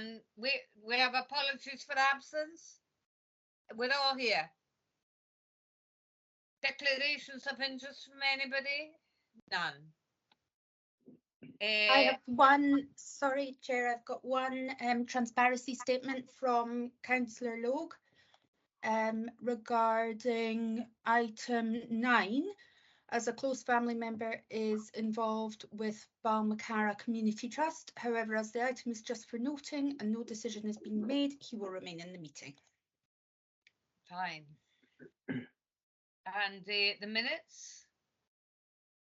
And we have apologies for absence. We're all here. Declarations of interest from anybody? None. I have one, sorry, Chair, I've got one transparency statement from Councillor Logue regarding item 9. As a close family member is involved with Balmacara Community Trust. However, as the item is just for noting and no decision is being made, he will remain in the meeting. Fine. And the minutes?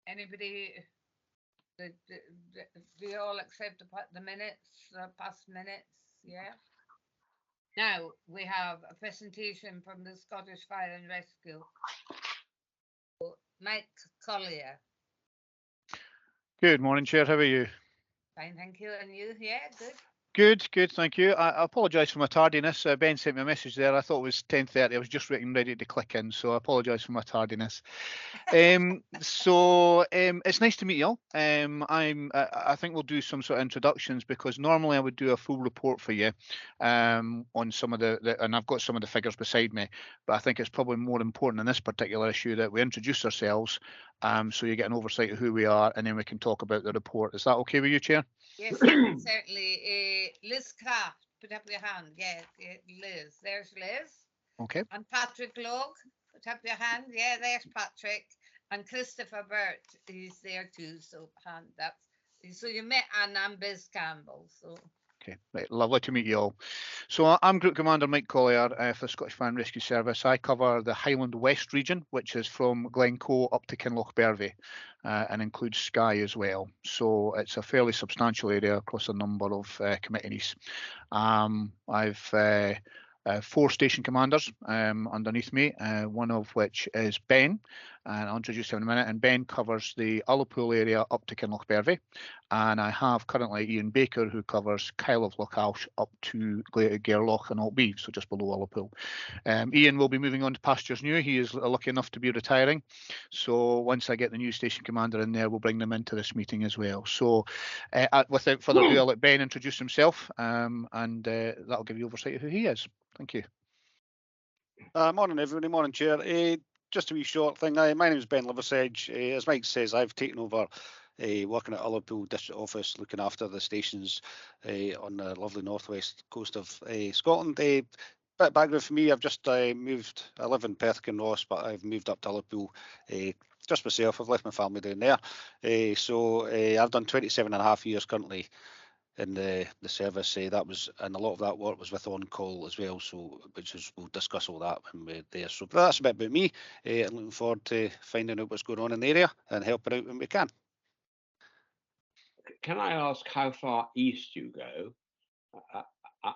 Anybody? Do you all accept the minutes, past minutes? Yeah. Now we have a presentation from the Scottish Fire and Rescue. Mike Collier. Good morning, Chair. How are you? Fine, thank you. And you? Yeah, good. Good, thank you. I apologise for my tardiness. Ben sent me a message there. I thought it was 10:30. I was just ready to click in, so I apologise for my tardiness. It's nice to meet you all. I think we'll do some sort of introductions because normally I would do a full report for you on some of the and I've got some of the figures beside me, but I think it's probably more important in this particular issue that we introduce ourselves so you get an oversight of who we are, and then we can talk about the report. Is that okay with you, Chair? Yes, certainly. Liz Craft, put up your hand. Yeah, Liz. There's Liz. Okay. And Patrick Logue, put up your hand. Yeah, there's Patrick. And Christopher Burt, he's there too. So hand up. So you met Anne and Biz Campbell. So. Okay, right, lovely to meet you all. So I'm Group Commander Mike Collier for the Scottish Fire and Rescue Service. I cover the Highland West region, which is from Glencoe up to Kinlochbervie and includes Skye as well. So it's a fairly substantial area across a number of committees. I've 4 station commanders underneath me, one of which is Ben, and I'll introduce him in a minute. And Ben covers the Ullapool area up to Kinlochbervie, and I have currently Ian Baker, who covers Kyle of Lochalsh up to Gairloch and Altbeeve, so just below Ullapool. Ian will be moving on to pastures new. He is lucky enough to be retiring, so once I get the new station commander in there, we'll bring them into this meeting as well. So without further ado, I'll let Ben introduce himself, and that'll give you oversight of who he is. Thank you. Morning, everybody. Morning, Chair. Just a wee short thing. My name is Ben Liversedge. As Mike says, I've taken over working at Ullapool District Office, looking after the stations on the lovely northwest coast of Scotland. Bit of background for me, I've just moved. I live in Perth and Ross, but I've moved up to Ullapool just myself. I've left my family down there. I've done 27.5 years currently in the service. That was, and a lot of that work was with on call as well, so we'll discuss all that when we're there. So that's a bit about me. I'm looking forward to finding out what's going on in the area and helping out when we can. Can I ask how far east you go?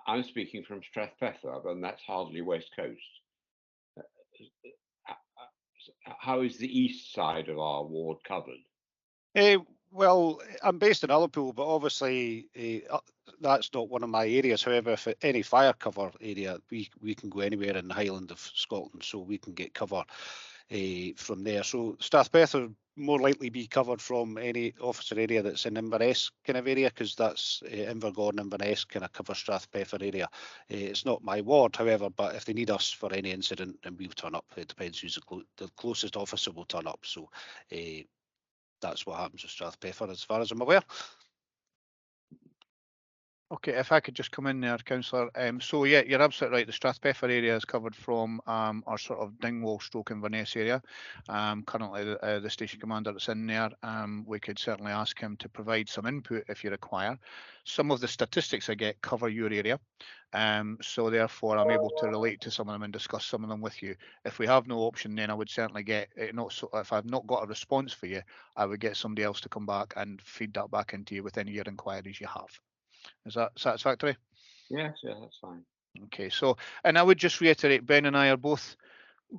I'm speaking from Strathpeffer, and that's hardly west coast. How is the east side of our ward covered? Well, I'm based in Ullapool, but obviously that's not one of my areas. However, if any fire cover area, we can go anywhere in the Highland of Scotland, so we can get cover from there. So Strathpeffer more likely be covered from any officer area that's in Inverness kind of area, because that's Invergordon, Inverness kind of cover Strathpeffer area. It's not my ward, however, but if they need us for any incident, then we'll turn up. It depends who's the closest officer will turn up. So that's what happens with Strathpeffer as far as I'm aware. Okay, if I could just come in there, Councillor. So yeah, you're absolutely right. The Strathpeffer area is covered from our sort of Dingwall stroke Inverness area. Currently, the station commander that's in there, we could certainly ask him to provide some input if you require. Some of the statistics I get cover your area, so therefore I'm able to relate to some of them and discuss some of them with you. If we have no option, then I would certainly get if I've not got a response for you, I would get somebody else to come back and feed that back into you with any of your inquiries you have. Is that satisfactory? Yes, yeah, that's fine. Okay, so, and I would just reiterate, Ben and I are both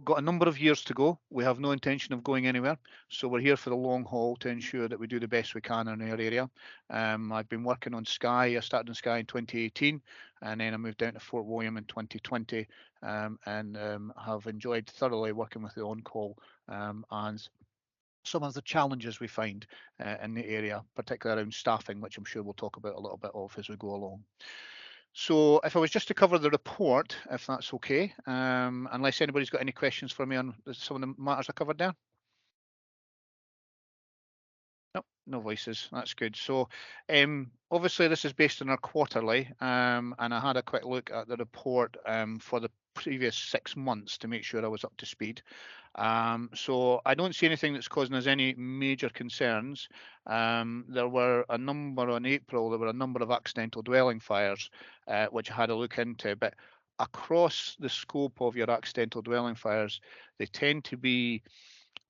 got a number of years to go. We have no intention of going anywhere. So we're here for the long haul to ensure that we do the best we can in our area. I've been working on Skye. I started in Skye in 2018, and then I moved down to Fort William in 2020, and have enjoyed thoroughly working with the on-call and some of the challenges we find in the area, particularly around staffing, which I'm sure we'll talk about a little bit of as we go along. So if I was just to cover the report, if that's okay, unless anybody's got any questions for me on some of the matters I covered there. Nope, no voices. That's good. So obviously this is based on our quarterly, and I had a quick look at the report for the previous 6 months to make sure I was up to speed. So I don't see anything that's causing us any major concerns. There were a number in April, there were a number of accidental dwelling fires, which I had a look into, but across the scope of your accidental dwelling fires, they tend to be,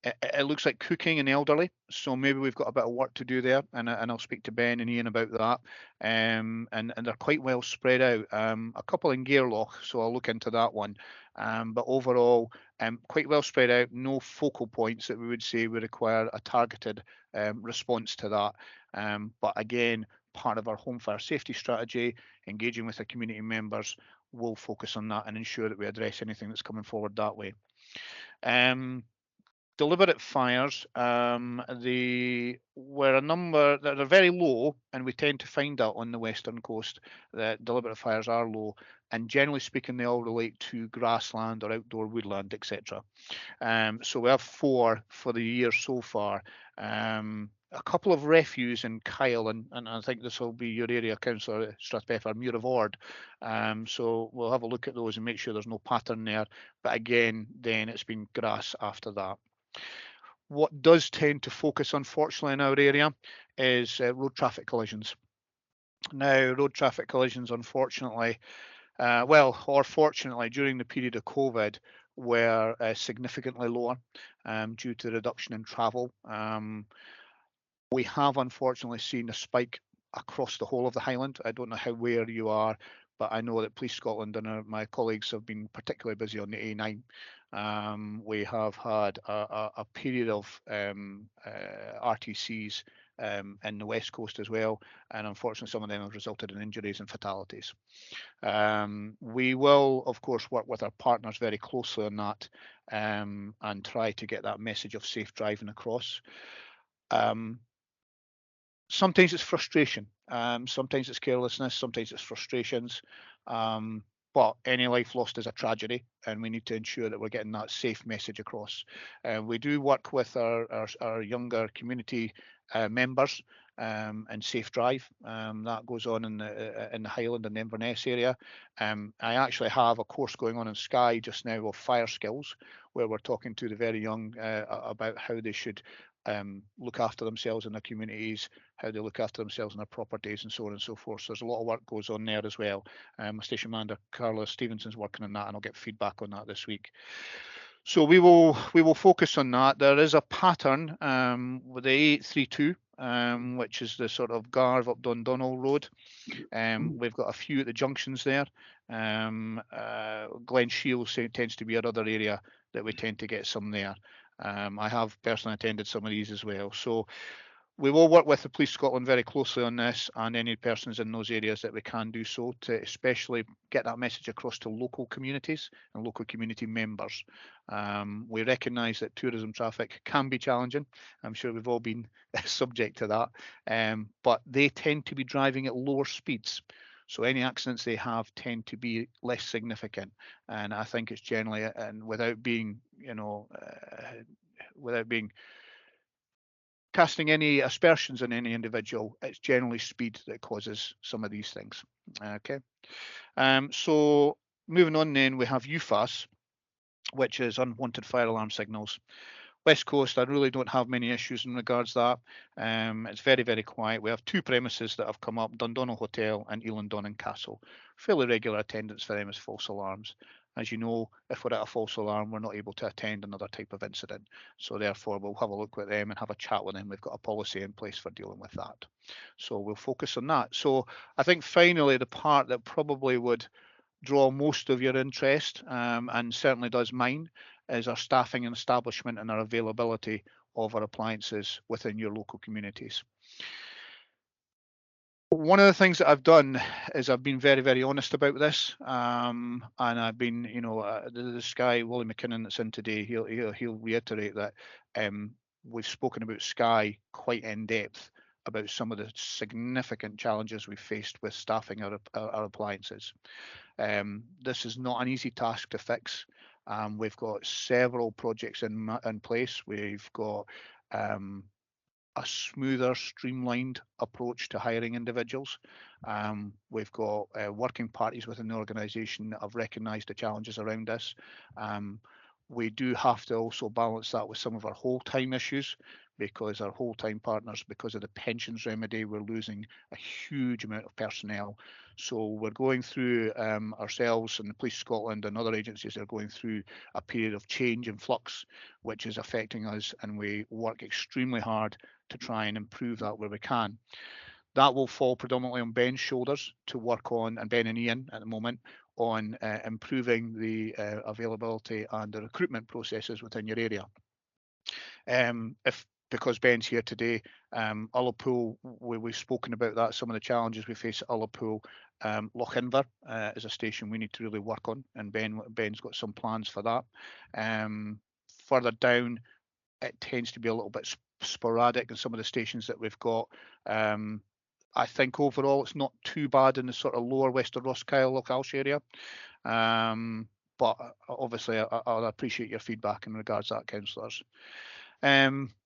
it looks like cooking and elderly, so maybe we've got a bit of work to do there, and I'll speak to Ben and Ian about that. And they're quite well spread out. A couple in Gairloch, so I'll look into that one. But overall, quite well spread out. No focal points that we would say would require a targeted response to that. But again, part of our home fire safety strategy, engaging with our community members, will focus on that and ensure that we address anything that's coming forward that way. Deliberate fires, they were a number that are very low, and we tend to find that on the western coast that deliberate fires are low, and generally speaking they all relate to grassland or outdoor woodland, etc. So we have 4 for the year so far. A couple of refuse in Kyle, and I think this will be your area, Councillor Strathpeffer, Muir of Ord. So we'll have a look at those and make sure there's no pattern there. But again, then it's been grass after that. What does tend to focus, unfortunately, in our area is road traffic collisions. Now, road traffic collisions, unfortunately, or fortunately, during the period of COVID, were significantly lower due to the reduction in travel. We have unfortunately seen a spike across the whole of the Highland. I don't know where you are, but I know that Police Scotland and my colleagues have been particularly busy on the A9. We have had a period of RTCs in the West Coast as well, and unfortunately some of them have resulted in injuries and fatalities. We will, of course, work with our partners very closely on that and try to get that message of safe driving across. Sometimes it's frustration, sometimes it's carelessness, sometimes it's frustrations, but any life lost is a tragedy, and we need to ensure that we're getting that safe message across. We do work with our younger community members and Safe Drive. That goes on in the Highland and the Inverness area. I actually have a course going on in Skye just now of fire skills, where we're talking to the very young about how they should look after themselves in their communities, how they look after themselves in their properties, and so on and so forth. So there's a lot of work goes on there as well. My station manager Carla Stevenson's working on that, and I'll get feedback on that this week. So we will focus on that. There is a pattern with the 832, which is the sort of Garve up Dundonald Road. We've got a few at the junctions there. Glen Shields tends to be another area that we tend to get some there. I have personally attended some of these as well. So we will work with the Police Scotland very closely on this, and any persons in those areas that we can do so, to especially get that message across to local communities and local community members. We recognise that tourism traffic can be challenging. I'm sure we've all been subject to that, but they tend to be driving at lower speeds. So any accidents they have tend to be less significant, and I think it's generally, and without being, casting any aspersions on any individual, it's generally speed that causes some of these things. Okay, so moving on then, we have UFAS, which is unwanted fire alarm signals. West Coast, I really don't have many issues in regards to that. It's very, very quiet. We have 2 premises that have come up, Dundonald Hotel and Eland Donnan Castle. Fairly regular attendance for them as false alarms. As you know, if we're at a false alarm, we're not able to attend another type of incident. So therefore, we'll have a look with them and have a chat with them. We've got a policy in place for dealing with that. So we'll focus on that. So I think finally, the part that probably would draw most of your interest, and certainly does mine, is our staffing and establishment and our availability of our appliances within your local communities. One of the things that I've done is I've been very, very honest about this, and I've been, this guy, Willie McKinnon, that's in today, he'll reiterate that we've spoken about Skye quite in depth about some of the significant challenges we faced with staffing our appliances. This is not an easy task to fix. We've got several projects in place. We've got a smoother, streamlined approach to hiring individuals. We've got working parties within the organisation that have recognised the challenges around this. We do have to also balance that with some of our whole-time issues, because our whole-time partners, because of the pensions remedy, we're losing a huge amount of personnel. So we're going through ourselves, and the Police Scotland and other agencies are going through a period of change and flux, which is affecting us, and we work extremely hard to try and improve that where we can. That will fall predominantly on Ben's shoulders to work on, and Ben and Ian at the moment, on improving the availability and the recruitment processes within your area. Because Ben's here today, Ullapool, we've spoken about that, some of the challenges we face at Ullapool. Lochalsh is a station we need to really work on, and Ben's got some plans for that. Further down, it tends to be a little bit sporadic in some of the stations that we've got. I think overall it's not too bad in the sort of lower Western Roskilde, Lochalsh area. But obviously I'll appreciate your feedback in regards to that, councillors.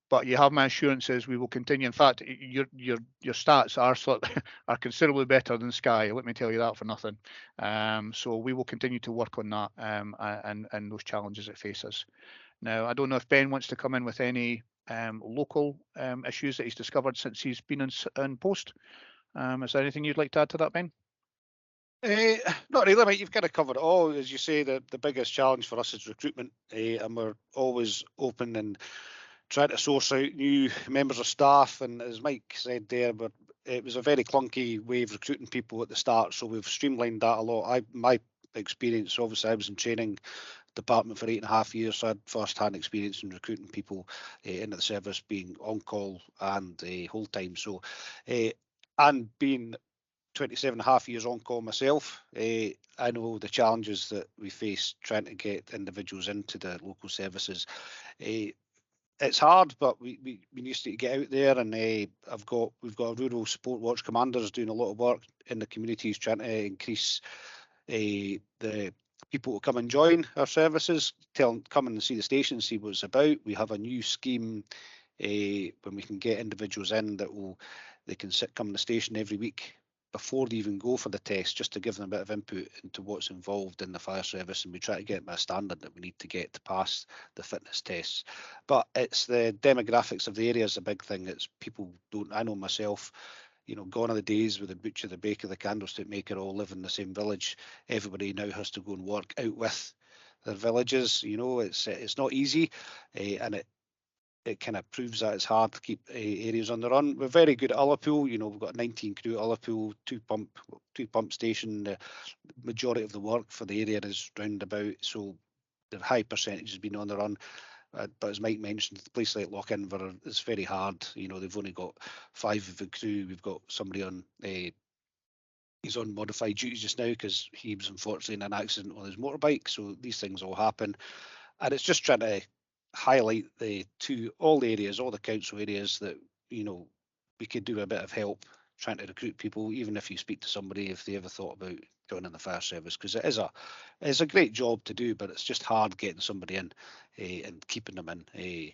But you have my assurances we will continue. In fact, your stats are considerably better than Sky. Let me tell you that for nothing. So we will continue to work on that and those challenges that face us. Now, I don't know if Ben wants to come in with any local issues that he's discovered since he's been in post. Is there anything you'd like to add to that, Ben? Not really, mate. You've kind of covered it all. As you say, the biggest challenge for us is recruitment, and we're always open and trying to source out new members of staff. And as Mike said there, but it was a very clunky way of recruiting people at the start, so we've streamlined that a lot. My experience, obviously, I was in training department for 8.5 years, so I had first-hand experience in recruiting people into the service, being on call and whole time. So, and being 27.5 years on call myself, I know the challenges that we face trying to get individuals into the local services. It's hard, but we need to get out there, and we've got rural support watch commanders doing a lot of work in the communities trying to increase the people who come and join our services, come and see the station, see what it's about. We have a new scheme when we can get individuals in they can come in the station every week before they even go for the test, just to give them a bit of input into what's involved in the fire service, and we try to get them a standard that we need to get to pass the fitness tests. But it's the demographics of the area is a big thing. It's people I know myself, gone are the days with the butcher, the baker, the candlestick maker all live in the same village. Everybody now has to go and work out with their villages. It's not easy, and it kind of proves that it's hard to keep areas on the run. We're very good at Ullapool. We've got 19 crew at Ullapool, two pump station. The majority of the work for the area is round about, so the high percentage has been on the run. But as Mike mentioned, the place like Lochalsh, it's very hard. They've only got 5 of the crew. We've got somebody on. He's on modified duty just now because he was unfortunately in an accident on his motorbike. So these things all happen, and it's just trying to highlight all the areas, all the council areas that we could do a bit of help trying to recruit people, even if you speak to somebody if they ever thought about joining the fire service, because it's a great job to do, but it's just hard getting somebody in and keeping them in.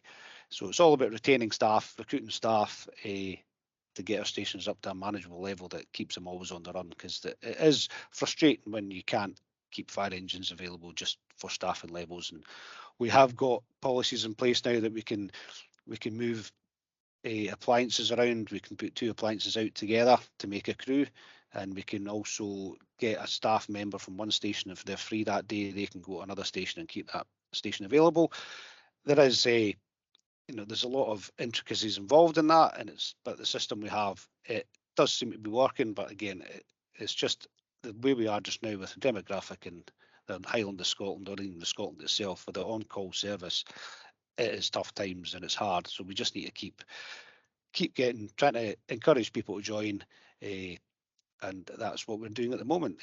So it's all about retaining staff, recruiting staff to get our stations up to a manageable level that keeps them always on the run, because it is frustrating when you can't keep fire engines available just for staffing levels. And we have got policies in place now that we can move appliances around. We can put 2 appliances out together to make a crew, and we can also get a staff member from one station. If they're free that day, they can go to another station and keep that station available. There is there's a lot of intricacies involved in that, but the system we have, it does seem to be working. But again, it's just the way we are just now with the demographic and the Highland of Scotland, or even the Scotland itself, with the on-call service. It is tough times and it's hard, so we just need to keep trying to encourage people to join, and that's what we're doing at the moment.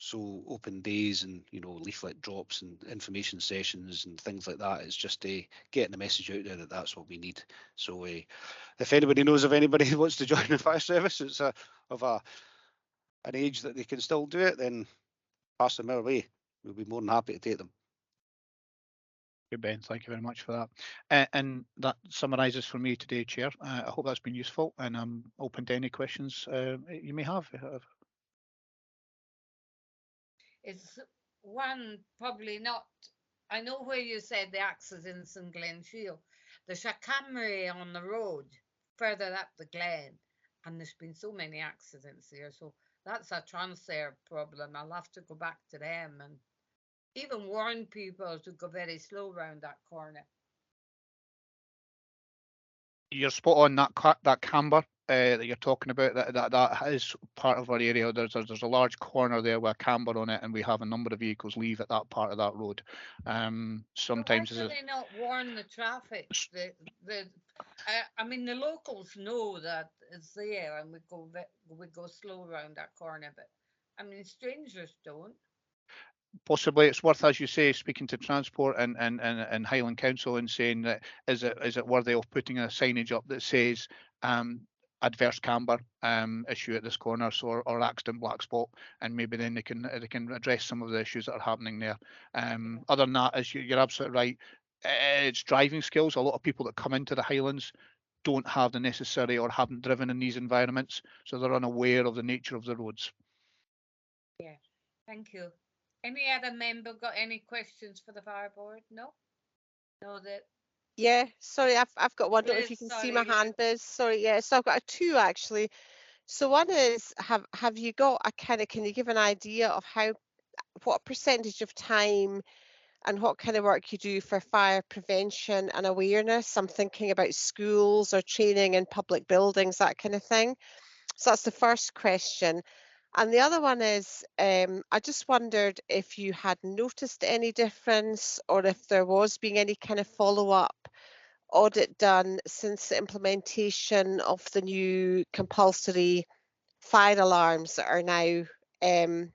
So open days and, you know, leaflet drops and information sessions and things like that. It's just getting the message out there that that's what we need. So if anybody knows of anybody who wants to join the fire service, it's of an age that they can still do it, then pass them our way. We'll be more than happy to take them. Good, Ben, thank you very much for that. And that summarises for me today, Chair. I hope that's been useful, and I'm open to any questions you may have. It's one probably not. I know where you said the accidents in Glen Shiel. There's a camera on the road further up the glen, and there's been so many accidents there. So that's a transfer problem. I'll have to go back to them and even warn people to go very slow round that corner. You're spot on. That camber that you're talking about, that is part of our area. There's a large corner there with a camber on it, and we have a number of vehicles leave at that part of that road. Sometimes so why do they not warn the traffic? I mean, the locals know that it's there, and we go slow around that corner. But I mean, strangers don't. Possibly it's worth, as you say, speaking to Transport and Highland Council and saying that is it worthy of putting a signage up that says adverse camber issue at this corner, so or accident black spot, and maybe then they can address some of the issues that are happening there. Other than that, as you're absolutely right, it's driving skills. A lot of people that come into the Highlands don't have the necessary or haven't driven in these environments, so they're unaware of the nature of the roads. Yeah, thank you. Any other member got any questions for the fire board? No? No, that. Yeah, sorry, I've got one. I don't know if you Liz, can see my sorry, hand, Biz. Sorry, yeah. So I've got two actually. So one is, have you got a kind of, can you give an idea of what percentage of time and what kind of work you do for fire prevention and awareness? I'm thinking about schools or training in public buildings, that kind of thing. So that's the first question. And the other one is, I just wondered if you had noticed any difference or if there was being any kind of follow-up audit done since the implementation of the new compulsory fire alarms that are now, you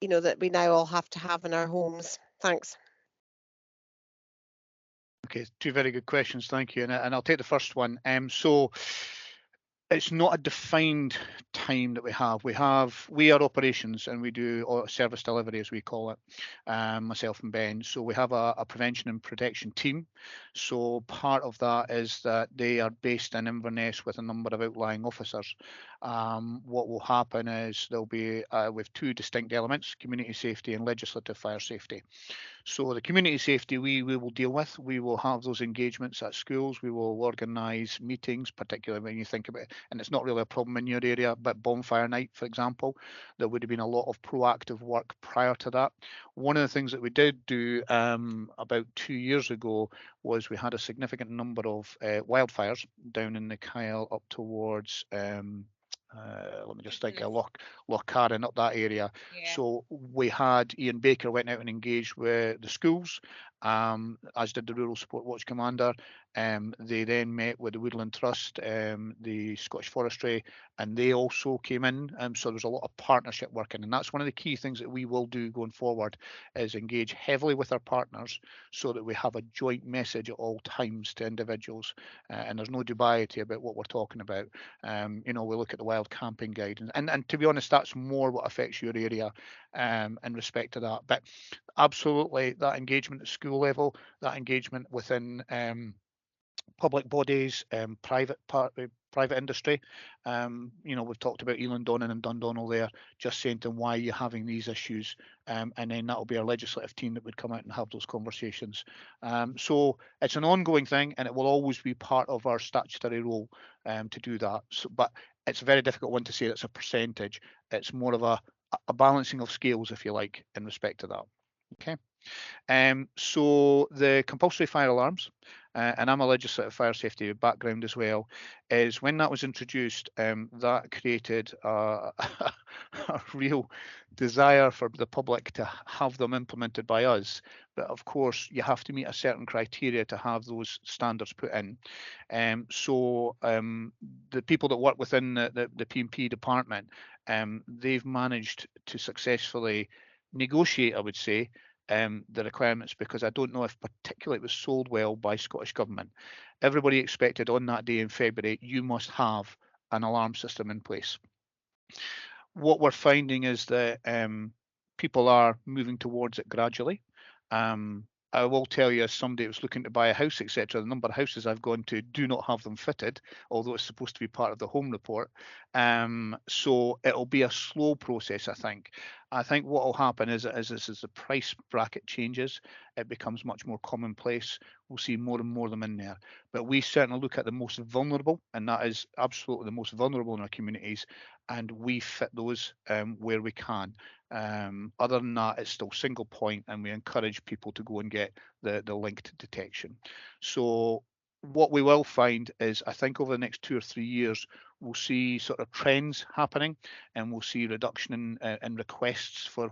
know, that we now all have to have in our homes. Thanks. Okay, two very good questions, thank you. And I'll take the first one. So it's not a defined time that we have. We are operations and we do service delivery, as we call it, myself and Ben. So we have a prevention and protection team. So part of that is that they are based in Inverness with a number of outlying officers. What will happen is there'll be with two distinct elements: community safety and legislative fire safety. So the community safety we will deal with. We will have those engagements at schools. We will organise meetings, particularly when you think about it, and it's not really a problem in your area, but bonfire night, for example, there would have been a lot of proactive work prior to that. One of the things that we did do about 2 years ago was we had a significant number of wildfires down in the Kyle up towards let me just think, Loch Carron, up that area. Yeah. So we had Ian Baker went out and engaged with the schools, as did the Rural Support Watch Commander. They then met with the Woodland Trust, the Scottish Forestry, and they also came in. So there's a lot of partnership working, and that's one of the key things that we will do going forward, is engage heavily with our partners so that we have a joint message at all times to individuals, and there's no dubiety about what we're talking about. You know, we look at the wild camping guide, and to be honest, that's more what affects your area in respect to that. But absolutely, that engagement at school level, that engagement within public bodies, private industry. You know, we've talked about Eland Donnan and Dundonald there, just saying to them, why are you having these issues? And then that'll be our legislative team that would come out and have those conversations. So it's an ongoing thing, and it will always be part of our statutory role to do that. So, but it's a very difficult one to say it's a percentage. It's more of a balancing of scales, if you like, in respect to that. Okay. So the compulsory fire alarms, and I'm a legislative fire safety background as well, is when that was introduced, that created a real desire for the public to have them implemented by us. But of course, you have to meet a certain criteria to have those standards put in. So the people that work within the P&P department, they've managed to successfully negotiate, I would say, the requirements, because I don't know if particularly it was sold well by Scottish Government. Everybody expected on that day in February, you must have an alarm system in place. What we're finding is that people are moving towards it gradually. I will tell you, as somebody who's looking to buy a house, etc., the number of houses I've gone to do not have them fitted, although it's supposed to be part of the home report. So it'll be a slow process, I think. I think what will happen is as the price bracket changes, it becomes much more commonplace. We'll see more and more of them in there. But we certainly look at the most vulnerable, and that is absolutely the most vulnerable in our communities, and we fit those where we can. Other than that, it's still single point, and we encourage people to go and get the linked detection. So what we will find is, I think over the next 2 or 3 years, we'll see sort of trends happening, and we'll see reduction in requests for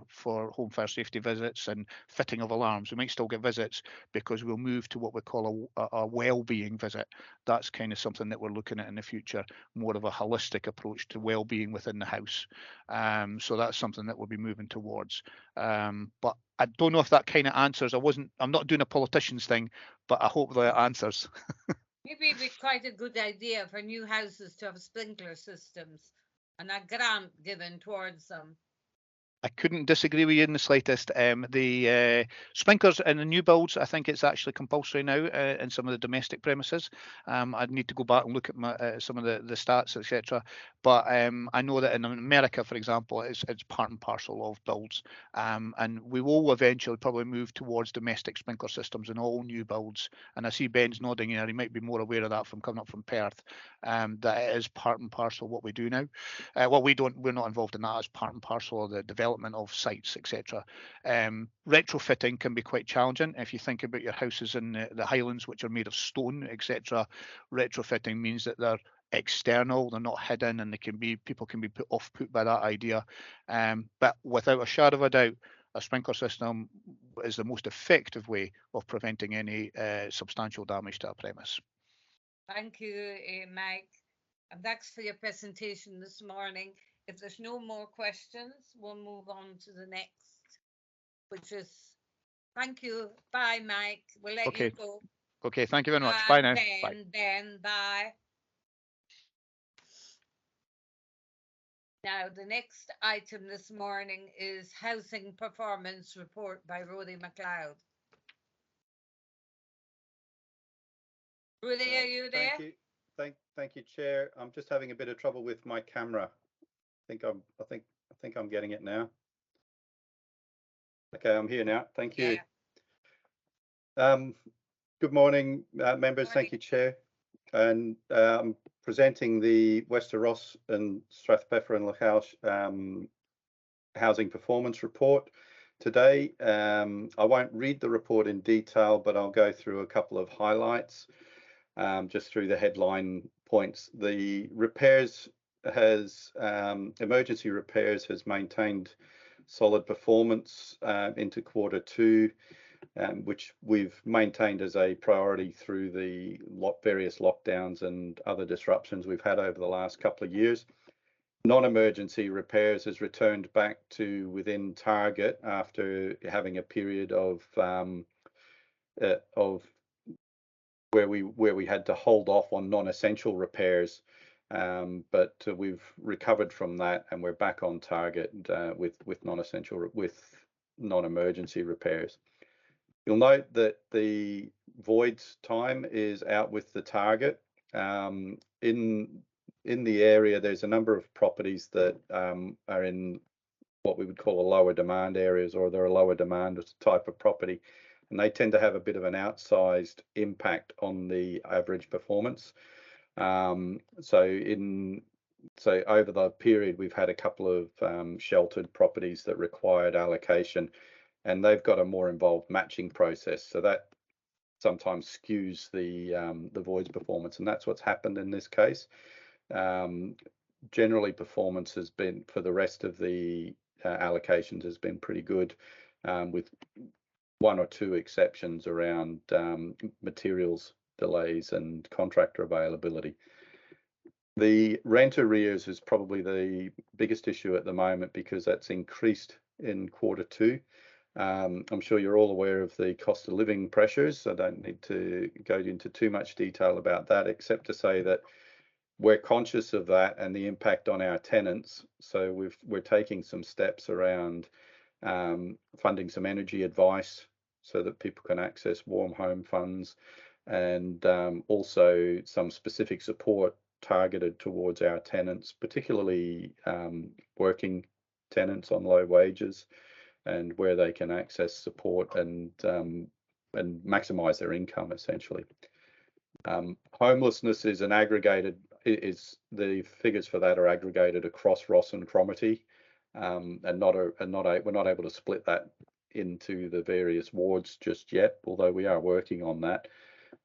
home fire safety visits and fitting of alarms. We might still get visits, because we'll move to what we call a well-being visit. That's kind of something that we're looking at in the future, more of a holistic approach to well-being within the house. So that's something that we'll be moving towards. But I don't know if that kind of answers. I'm not doing a politician's thing, but I hope that answers. Maybe it'd be quite a good idea for new houses to have sprinkler systems and a grant given towards them. I couldn't disagree with you in the slightest. The sprinklers in the new builds, I think it's actually compulsory now in some of the domestic premises. I'd need to go back and look at some of the stats, etc. But I know that in America, for example, it's part and parcel of builds. And we will eventually probably move towards domestic sprinkler systems in all new builds. And I see Ben's nodding here. He might be more aware of that from coming up from Perth, that it is part and parcel what we do now. We're not involved in that as part and parcel of the development of sites, etc. Retrofitting can be quite challenging. If you think about your houses in the Highlands, which are made of stone, etc., retrofitting means that they're external, they're not hidden, and people can be put by that idea. But without a shadow of a doubt, a sprinkler system is the most effective way of preventing any substantial damage to a premise. Thank you, Mike. And thanks for your presentation this morning. If there's no more questions, we'll move on to the next, which is, thank you. Bye, Mike. We'll let you go. Okay, thank you very much. Bye now. Ben, bye. Now, the next item this morning is Housing Performance Report by Roddy McLeod. Roddy, are you there? Thank you. Thank you, Chair. I'm just having a bit of trouble with my camera. I think I'm getting it now. Okay, I'm here now. Thank you. Yeah. Good morning, members. Thank you, Chair. And I'm presenting the Wester Ross and Strathpeffer and Lochalsh Housing Performance Report today. I won't read the report in detail, but I'll go through a couple of highlights just through the headline points. The repairs emergency repairs has maintained solid performance into Q2, which we've maintained as a priority through the various lockdowns and other disruptions we've had over the last couple of years. Non-emergency repairs has returned back to within target after having a period of where we had to hold off on non-essential repairs. But we've recovered from that, and we're back on target with non-emergency repairs. You'll note that the voids time is out with the target. In the area, there's a number of properties that are in what we would call a lower demand areas, or they're a lower demand type of property, and they tend to have a bit of an outsized impact on the average performance. So over the period, we've had a couple of sheltered properties that required allocation, and they've got a more involved matching process. So that sometimes skews the void's performance, and that's what's happened in this case. Generally, performance has been, for the rest of the allocations, has been pretty good, with one or two exceptions around materials delays and contractor availability. The rent arrears is probably the biggest issue at the moment because that's increased in Q2. I'm sure you're all aware of the cost of living pressures. I don't need to go into too much detail about that, except to say that we're conscious of that and the impact on our tenants. So we're taking some steps around funding some energy advice so that people can access warm home funds, and also some specific support targeted towards our tenants, particularly working tenants on low wages, and where they can access support and maximise their income, essentially. Homelessness is the figures for that are aggregated across Ross and Cromarty, and we're not able to split that into the various wards just yet, although we are working on that.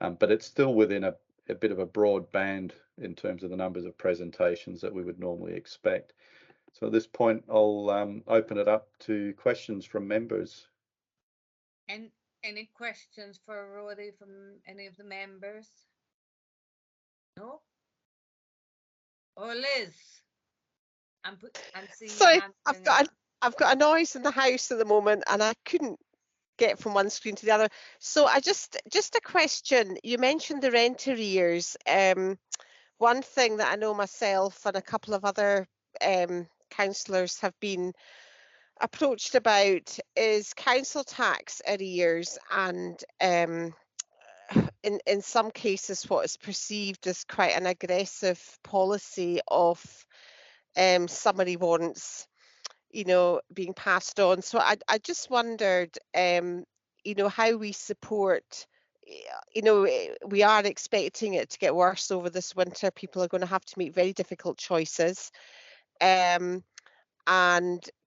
But it's still within a bit of a broad band in terms of the numbers of presentations that we would normally expect. So at this point, I'll open it up to questions from members. And any questions for Rory from any of the members? No? Or Liz? I'm seeing your Sorry, hand I've going up. I've got a noise in the house at the moment, and I couldn't get from one screen to the other. So I just a question. You mentioned the rent arrears. One thing that I know myself and a couple of other councillors have been approached about is council tax arrears, and in some cases what is perceived as quite an aggressive policy of summary warrants, you know, being passed on. So I just wondered, you know, how we support, you know, we are expecting it to get worse over this winter. People are going to have to make very difficult choices. And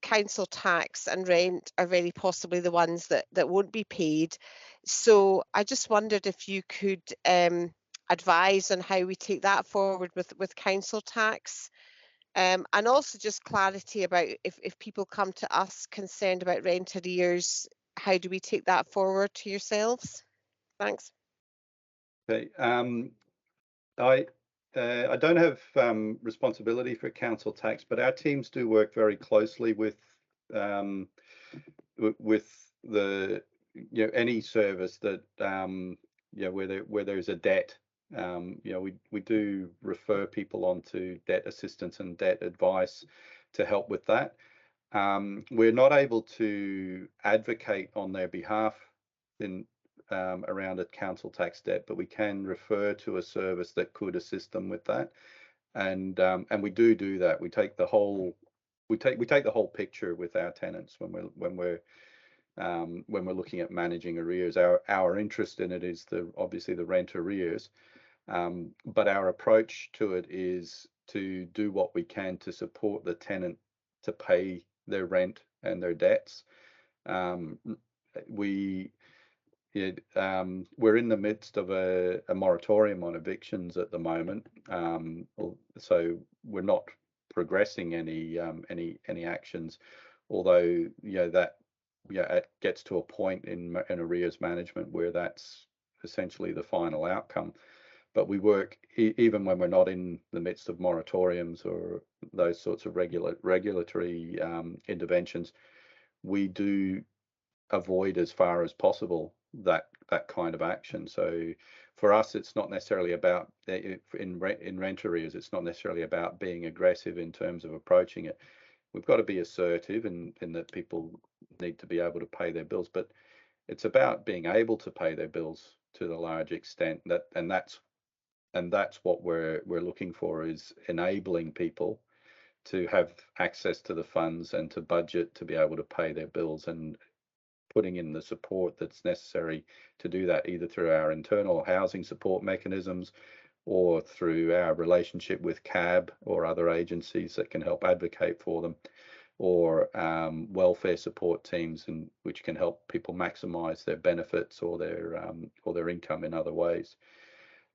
council tax and rent are very possibly the ones that won't be paid. So I just wondered if you could advise on how we take that forward with council tax. And also just clarity about if people come to us concerned about rent arrears, how do we take that forward to yourselves? Thanks. Okay. I don't have responsibility for council tax, but our teams do work very closely with the any service that where there's a debt. We do refer people onto debt assistance and debt advice to help with that. We're not able to advocate on their behalf around a council tax debt, but we can refer to a service that could assist them with that, and we do that. We take the whole picture with our tenants when we're looking at managing arrears. Our interest in it is obviously the rent arrears, but our approach to it is to do what we can to support the tenant to pay their rent and their debts. We're in the midst of a moratorium on evictions at the moment, so we're not progressing any actions. Although it gets to a point in arrears management where that's essentially the final outcome. But we work even when we're not in the midst of moratoriums or those sorts of regulatory interventions. We do avoid as far as possible that kind of action. So for us, it's not necessarily about in rent arrears. It's not necessarily about being aggressive in terms of approaching it. We've got to be assertive in that people need to be able to pay their bills, but it's about being able to pay their bills to the large extent and that's what we're looking for, is enabling people to have access to the funds and to budget to be able to pay their bills, and putting in the support that's necessary to do that, either through our internal housing support mechanisms or through our relationship with CAB or other agencies that can help advocate for them, or welfare support teams, and which can help people maximise their benefits or their income in other ways.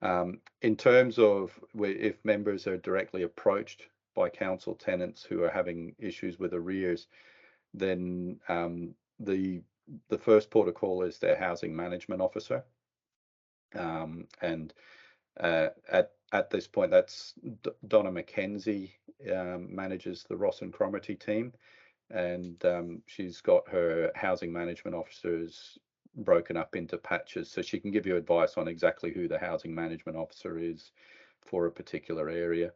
In terms of if members are directly approached by council tenants who are having issues with arrears, then the first port of call is their housing management officer, and at this point, that's Donna McKenzie manages the Ross and Cromarty team, and she's got her housing management officers broken up into patches, so she can give you advice on exactly who the housing management officer is for a particular area.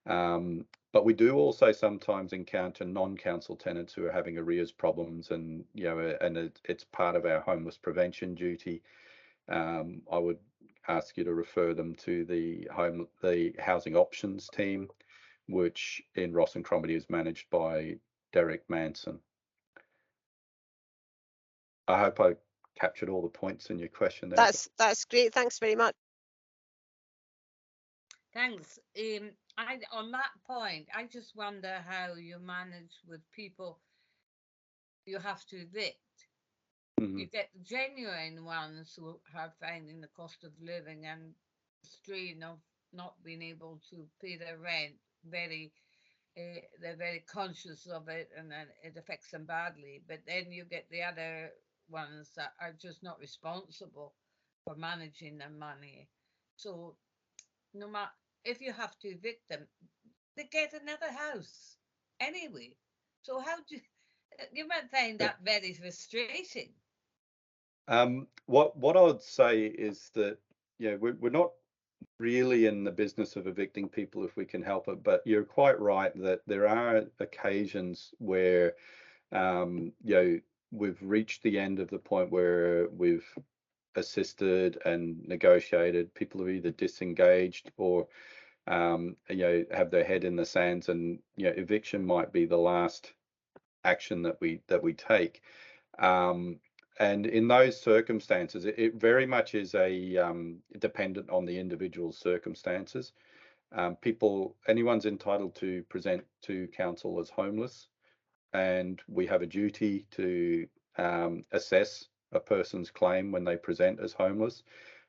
But we do also sometimes encounter non-council tenants who are having arrears problems, and it's part of our homeless prevention duty. I would ask you to refer them to the housing options team, which in Ross and Cromarty is managed by Derek Manson. I hope I captured all the points in your question there. That's great. Thanks very much. Thanks. On that point, I just wonder how you manage with people you have to evict. You get the genuine ones who are finding the cost of living and strain of not being able to pay their rent. They're very conscious of it, and then it affects them badly. But then you get the other ones that are just not responsible for managing their money. So no matter if you have to evict them, they get another house anyway. So how do you might find that very frustrating. What I would say is that we're not really in the business of evicting people if we can help it, but you're quite right that there are occasions where we've reached the end of the point where we've assisted and negotiated. People are either disengaged or have their head in the sands, and eviction might be the last action that we take. And in those circumstances, it very much is dependent on the individual circumstances. Anyone's entitled to present to council as homeless, and we have a duty to assess a person's claim when they present as homeless.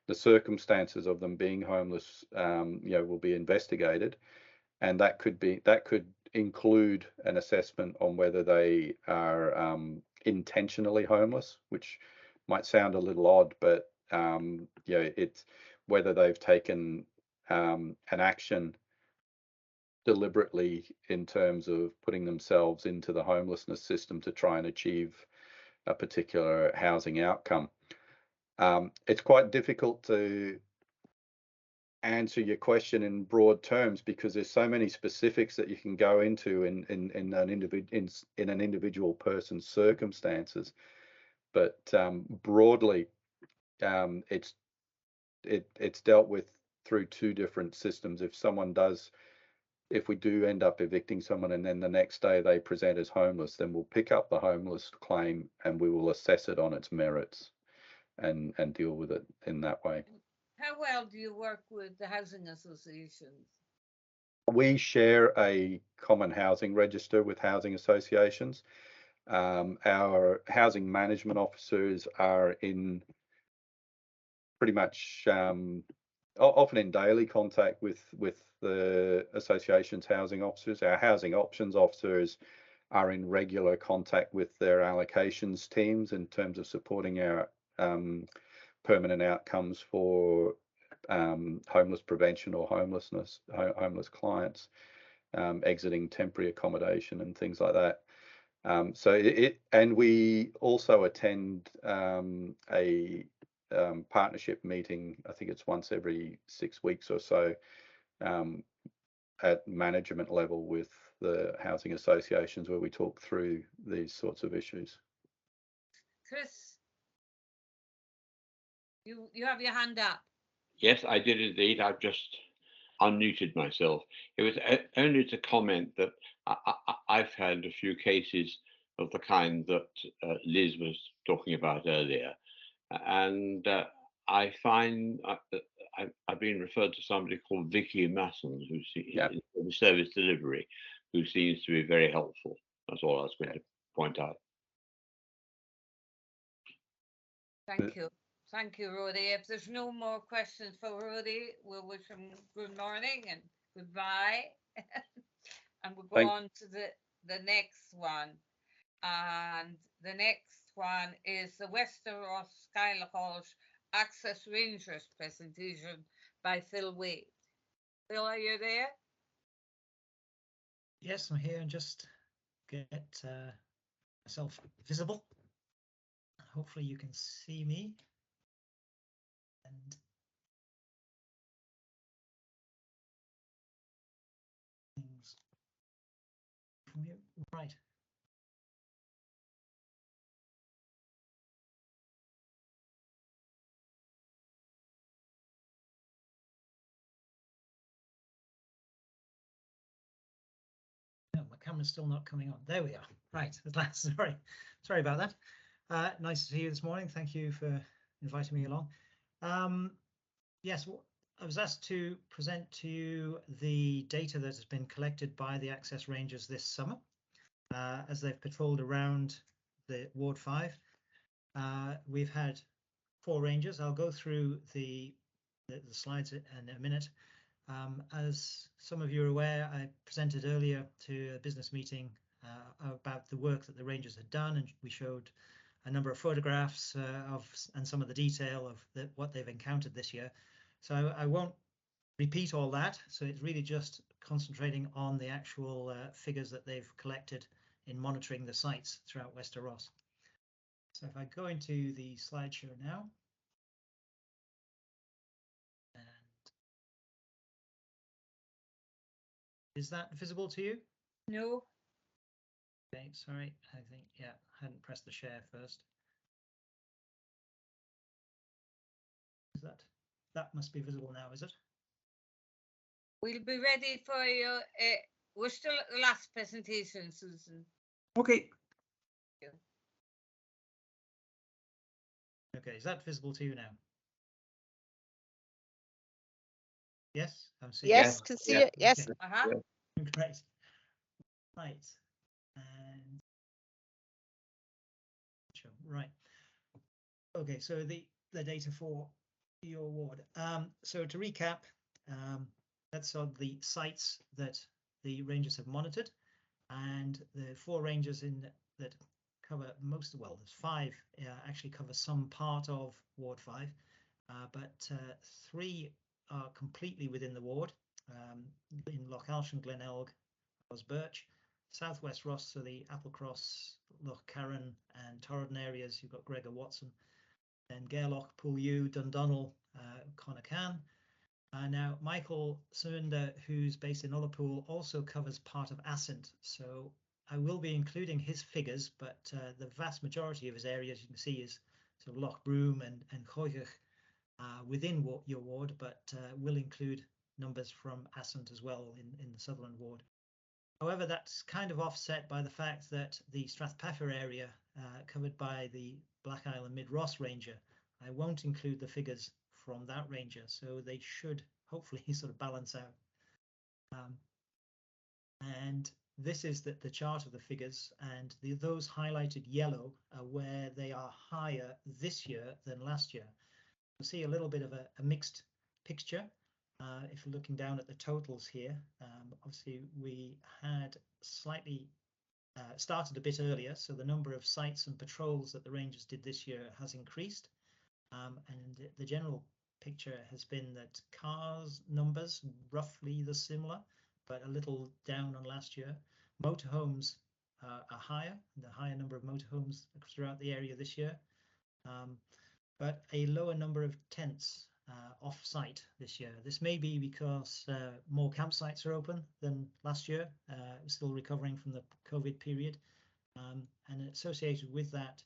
The circumstances of them being homeless, will be investigated, and that could include an assessment on whether they are intentionally homeless, which might sound a little odd, but it's whether they've taken an action deliberately in terms of putting themselves into the homelessness system to try and achieve a particular housing outcome. It's quite difficult to answer your question in broad terms because there's so many specifics that you can go into in an individual person's circumstances. But broadly, it's dealt with through two different systems. If we do end up evicting someone and then the next day they present as homeless, then we'll pick up the homeless claim and we will assess it on its merits and deal with it in that way. How well do you work with the housing associations? We share a common housing register with housing associations. Our housing management officers are in pretty much often in daily contact with the association's housing officers. Our housing options officers are in regular contact with their allocations teams in terms of supporting our permanent outcomes for homeless prevention or homeless clients exiting temporary accommodation and things like that. And we also attend a partnership meeting. I think it's once every 6 weeks or so at management level with the housing associations where we talk through these sorts of issues. Chris, you have your hand up. Yes, I did indeed. I've just unmuted myself. It was only to comment that I've had a few cases of the kind that Liz was talking about earlier, and I find I've been referred to somebody called Vicky Masson, who's in service delivery, who seems to be very helpful. That's all I was going to point out. Thank you. Thank you, Rody. If there's no more questions for Rody, we'll wish him good morning and goodbye. And we'll go on to the next one. And the next one is the Western Ross Lochalsh Access Rangers presentation by Phil Wade. Phil, are you there? Yes, I'm here and just get myself visible. Hopefully you can see me. And things from here. Right. No, my camera's still not coming on. There we are. Right, at last. Sorry about that. Nice to see you this morning. Thank you for inviting me along. Yes, I was asked to present to you the data that has been collected by the Access Rangers this summer as they've patrolled around the Ward 5. We've had 4 rangers. I'll go through the slides in a minute. As some of you are aware, I presented earlier to a business meeting about the work that the rangers had done, and we showed a number of photographs and some of the detail of what they've encountered this year. So I won't repeat all that. So it's really just concentrating on the actual figures that they've collected in monitoring the sites throughout Wester Ross. So if I go into the slideshow now. And is that visible to you? No. Okay, sorry. I think, yeah, I hadn't pressed the share first. Is that must be visible now, is it? We'll be ready for you. We're still at the last presentation, Susan. Okay. Okay, is that visible to you now? Yes, I'm seeing. Yes, can see it. Yes. Okay. Great. Right. And right. Okay, so the data for your ward. So to recap, that's on the sites that the rangers have monitored, and the 4 rangers that cover most of, well, there's 5 actually cover some part of Ward 5, but 3 are completely within the ward, in Lochalsh and Glenelg, Birch, Southwest Ross, so the Applecross, Loch Carron and Torridon areas, you've got Gregor Watson, then Gairloch, Poolew, Dundonnell, Connacan. Now, Michael Sunda, who's based in Ullapool, also covers part of Assynt, so I will be including his figures, but the vast majority of his areas, you can see, is sort of Loch Broom and Coigach within your ward, but will include numbers from Assynt as well in the Sutherland ward. However, that's kind of offset by the fact that the Strathpeffer area covered by the Black Island Mid-Ross Ranger, I won't include the figures from that ranger, so they should hopefully sort of balance out. And this is the chart of the figures, and those highlighted yellow are where they are higher this year than last year. You'll see a little bit of a mixed picture. If you're looking down at the totals here, obviously we had slightly started a bit earlier, so the number of sites and patrols that the rangers did this year has increased, and the general picture has been that cars numbers roughly the similar, but a little down on last year. Motorhomes are higher, the higher number of motorhomes throughout the area this year, but a lower number of tents off-site this year. This may be because more campsites are open than last year, still recovering from the COVID period, and associated with that,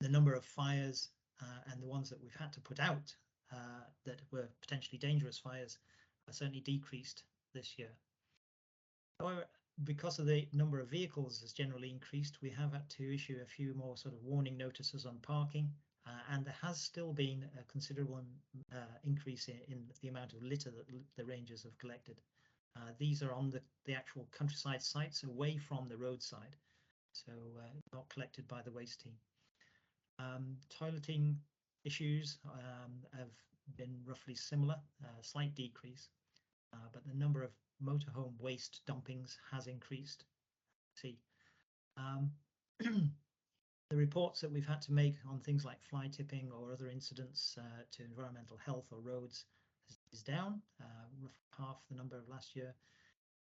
the number of fires and the ones that we've had to put out that were potentially dangerous fires are certainly decreased this year. However, because of the number of vehicles has generally increased, we have had to issue a few more sort of warning notices on parking, and there has still been a considerable increase in the amount of litter that the rangers have collected. These are on the actual countryside sites away from the roadside, so not collected by the waste team. Toileting issues have been roughly similar, slight decrease, but the number of motorhome waste dumpings has increased. See, the reports that we've had to make on things like fly tipping or other incidents to environmental health or roads is down, roughly half the number of last year.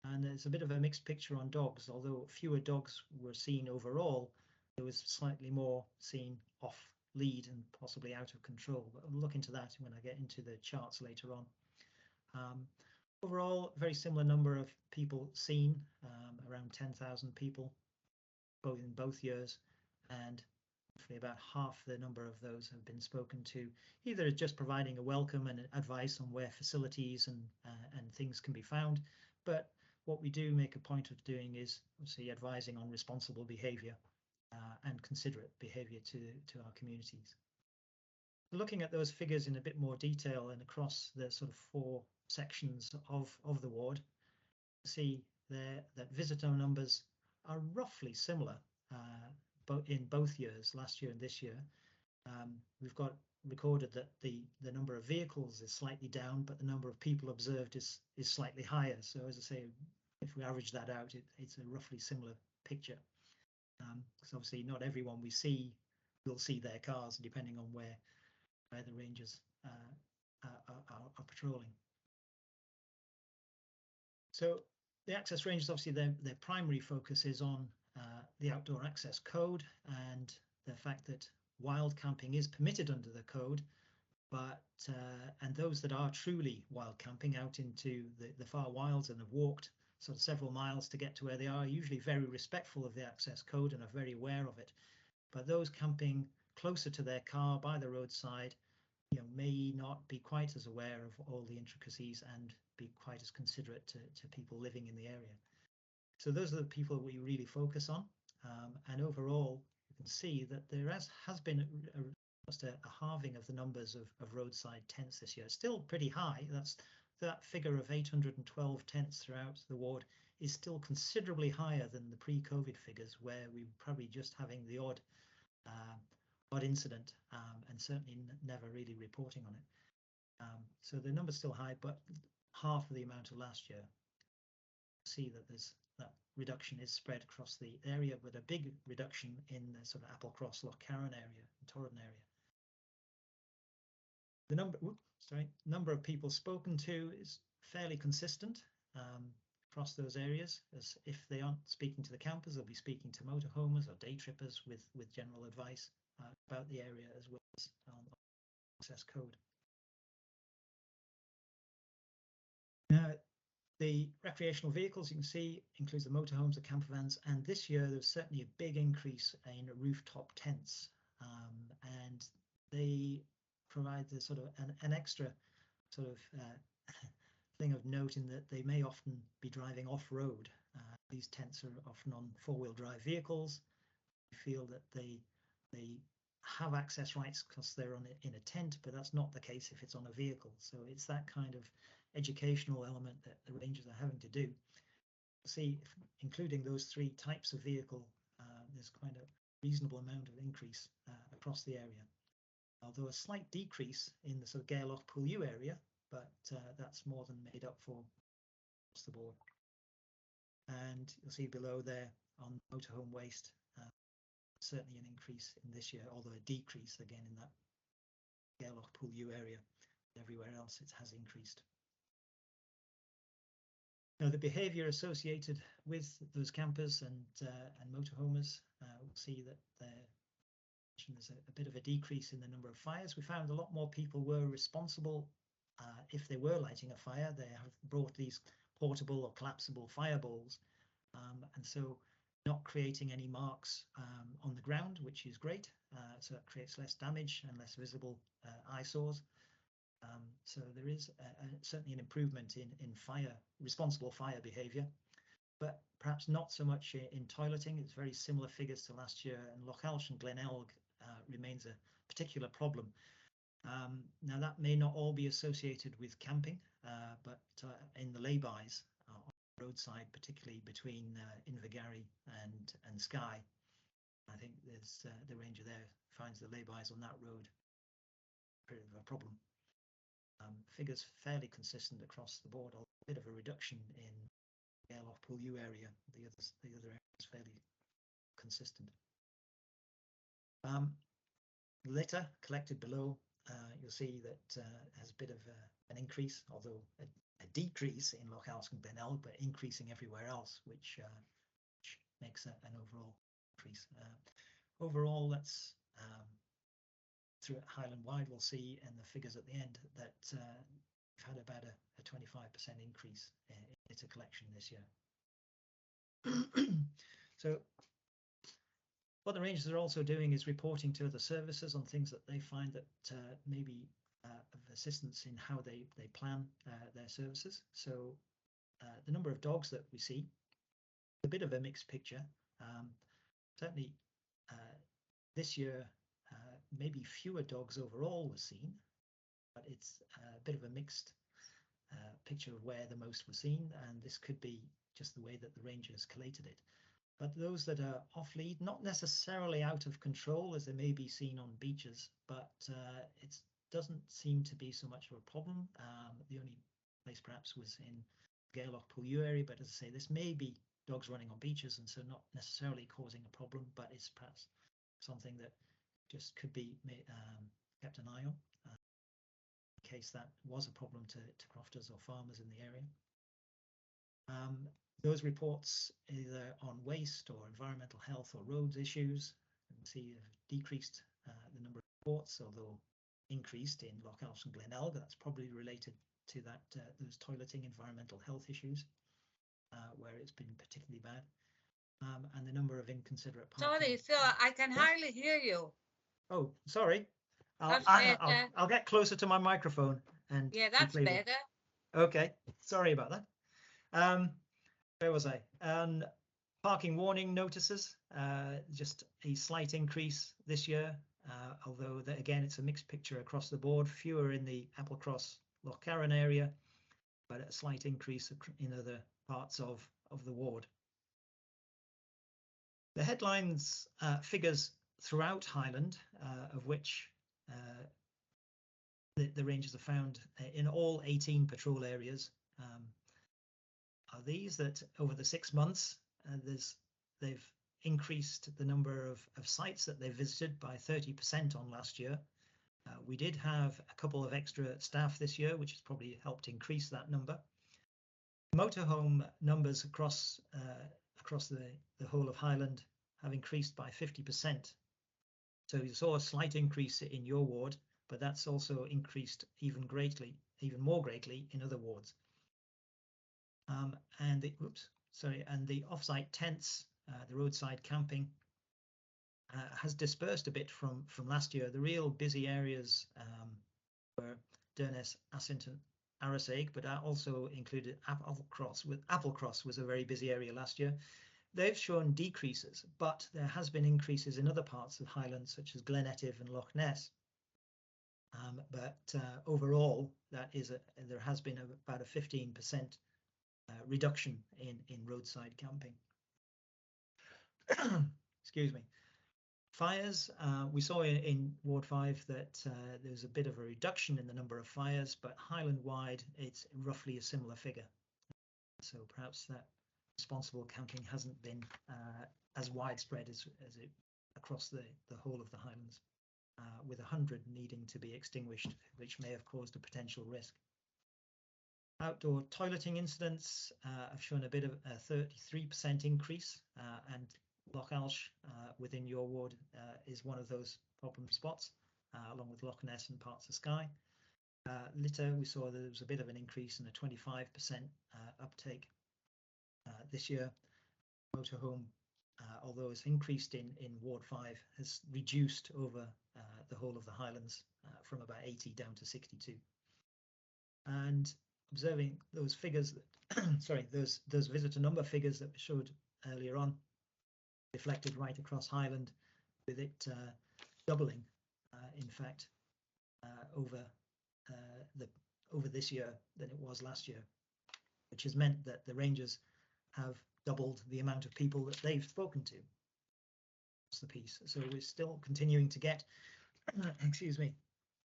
And there's a bit of a mixed picture on dogs. Although fewer dogs were seen overall, there was slightly more seen off lead and possibly out of control. But I'll look into that when I get into the charts later on. Overall, very similar number of people seen, around 10,000 people, both in both years, and roughly about half the number of those have been spoken to, either as just providing a welcome and advice on where facilities and things can be found. But what we do make a point of doing is obviously advising on responsible behaviour and considerate behaviour to our communities. Looking at those figures in a bit more detail and across the sort of 4 sections of the ward, see there that visitor numbers are roughly similar in both years, last year and this year. We've got recorded that the number of vehicles is slightly down, but the number of people observed is slightly higher. So as I say, if we average that out, it's a roughly similar picture. Because obviously not everyone we see will see their cars, depending on where the rangers are patrolling. So the access rangers, obviously their primary focus is on the outdoor access code and the fact that wild camping is permitted under the code, but and those that are truly wild camping out into the far wilds and have walked sort of several miles to get to where they are usually very respectful of the access code and are very aware of it. But those camping closer to their car by the roadside, may not be quite as aware of all the intricacies and be quite as considerate to people living in the area. So those are the people we really focus on. And overall, you can see that there has been almost a halving of the numbers of roadside tents this year. Still pretty high. That figure of 812 tents throughout the ward is still considerably higher than the pre-COVID figures, where we were probably just having the odd incident and certainly never really reporting on it. So the number's still high, but half of the amount of last year. See that that reduction is spread across the area, but a big reduction in the sort of Applecross, Lochcarron area, and Torridon area. The number of people spoken to is fairly consistent across those areas, as if they aren't speaking to the campers, they'll be speaking to motorhomers or day trippers with general advice about the area as well as access code. Now, the recreational vehicles, you can see, includes the motorhomes, the camper vans, and this year there's certainly a big increase in rooftop tents, and they provide the sort of an extra sort of thing of note in that they may often be driving off-road. These tents are often on 4-wheel drive vehicles. We feel that they have access rights because they're in a tent, but that's not the case if it's on a vehicle. So it's that kind of educational element that the rangers are having to do. See, including those 3 types of vehicle, there's quite a reasonable amount of increase across the area. Although a slight decrease in the sort of Gairloch Poolew area, but that's more than made up for across the board. And you'll see below there on motorhome waste, certainly an increase in this year, although a decrease again in that Gairloch Poolew area. Everywhere else it has increased. Now, the behaviour associated with those campers and motorhomers, we'll see that there's a bit of a decrease in the number of fires. We found a lot more people were responsible if they were lighting a fire. They have brought these portable or collapsible fireballs, and so not creating any marks on the ground, which is great. So it creates less damage and less visible eyesores. So there is certainly an improvement in responsible fire behaviour, but perhaps not so much in toileting. It's very similar figures to last year, and Lochalsh and Glenelg remains a particular problem. Now, that may not all be associated with camping, but in the laybys roadside, particularly between Invergary and Skye. I think there's the ranger there finds the laybys on that road a bit of a problem. Figures fairly consistent across the board. A bit of a reduction in Gael off Pool U area. The other area is fairly consistent. Litter collected below, you'll see that has a bit of an increase, although a decrease in Lochalsh and Glenelg, but increasing everywhere else, which makes an overall increase. Overall, that's through Highland wide. We'll see in the figures at the end that we've had about a 25% increase in litter collection this year. So what the rangers are also doing is reporting to other services on things that they find that may be of assistance in how they plan their services. So the number of dogs that we see, a bit of a mixed picture. Certainly this year, maybe fewer dogs overall were seen, but it's a bit of a mixed picture of where the most were seen, and this could be just the way that the rangers collated it. But those that are off lead, not necessarily out of control as they may be seen on beaches, but it doesn't seem to be so much of a problem. The only place perhaps was in Gael off Pool U area, but as I say, this may be dogs running on beaches and so not necessarily causing a problem, but it's perhaps something that just could be kept an eye on in case that was a problem to crofters or farmers in the area. Those reports either on waste or environmental health or roads issues, you can see decreased the number of reports, although increased in Lochalsh and Glenelg. That's probably related to that those toileting environmental health issues where it's been particularly bad. And the number of inconsiderate parking. Sorry, Phil, I can hardly hear you. Oh, sorry. That's I'll get closer to my microphone and yeah, that's better. Okay, sorry about that. Where was I? And parking warning notices, just a slight increase this year, although again it's a mixed picture across the board. Fewer in the Applecross Lochcarron area, but a slight increase in other parts of the ward. The headlines figures throughout Highland, of which the rangers have found in all 18 patrol areas, are these that over the 6 months they've increased the number of sites that they visited by 30% on last year. We did have a couple of extra staff this year, which has probably helped increase that number. Motorhome numbers across the whole of Highland have increased by 50%. So you saw a slight increase in your ward, but that's also increased even more greatly in other wards. And the off-site tents, the roadside camping has dispersed a bit from last year. The real busy areas were Durness, Assington, Arisaig, but that also included Applecross was a very busy area last year. They've shown decreases, but there has been increases in other parts of Highland, such as Glenetiv and Loch Ness. But overall, there has been about a 15% reduction in roadside camping. Excuse me. Fires, we saw in Ward 5 that there's a bit of a reduction in the number of fires, but Highland-wide, it's roughly a similar figure. So perhaps that responsible camping hasn't been as widespread as it across the whole of the Highlands, with 100 needing to be extinguished, which may have caused a potential risk. Outdoor toileting incidents have shown a bit of a 33% increase, and Lochalsh within your ward is one of those problem spots, along with Loch Ness and parts of Skye. Litter, we saw there was a bit of an increase and a 25% uptake this year. Motorhome, although it's increased in Ward 5, has reduced over the whole of the Highlands from about 80 down to 62. And observing those figures, sorry, those visitor number figures that we showed earlier on, reflected right across Highland, with it doubling, in fact, over this year than it was last year, which has meant that the rangers have doubled the amount of people that they've spoken to. That's the piece. So we're still continuing to get, excuse me,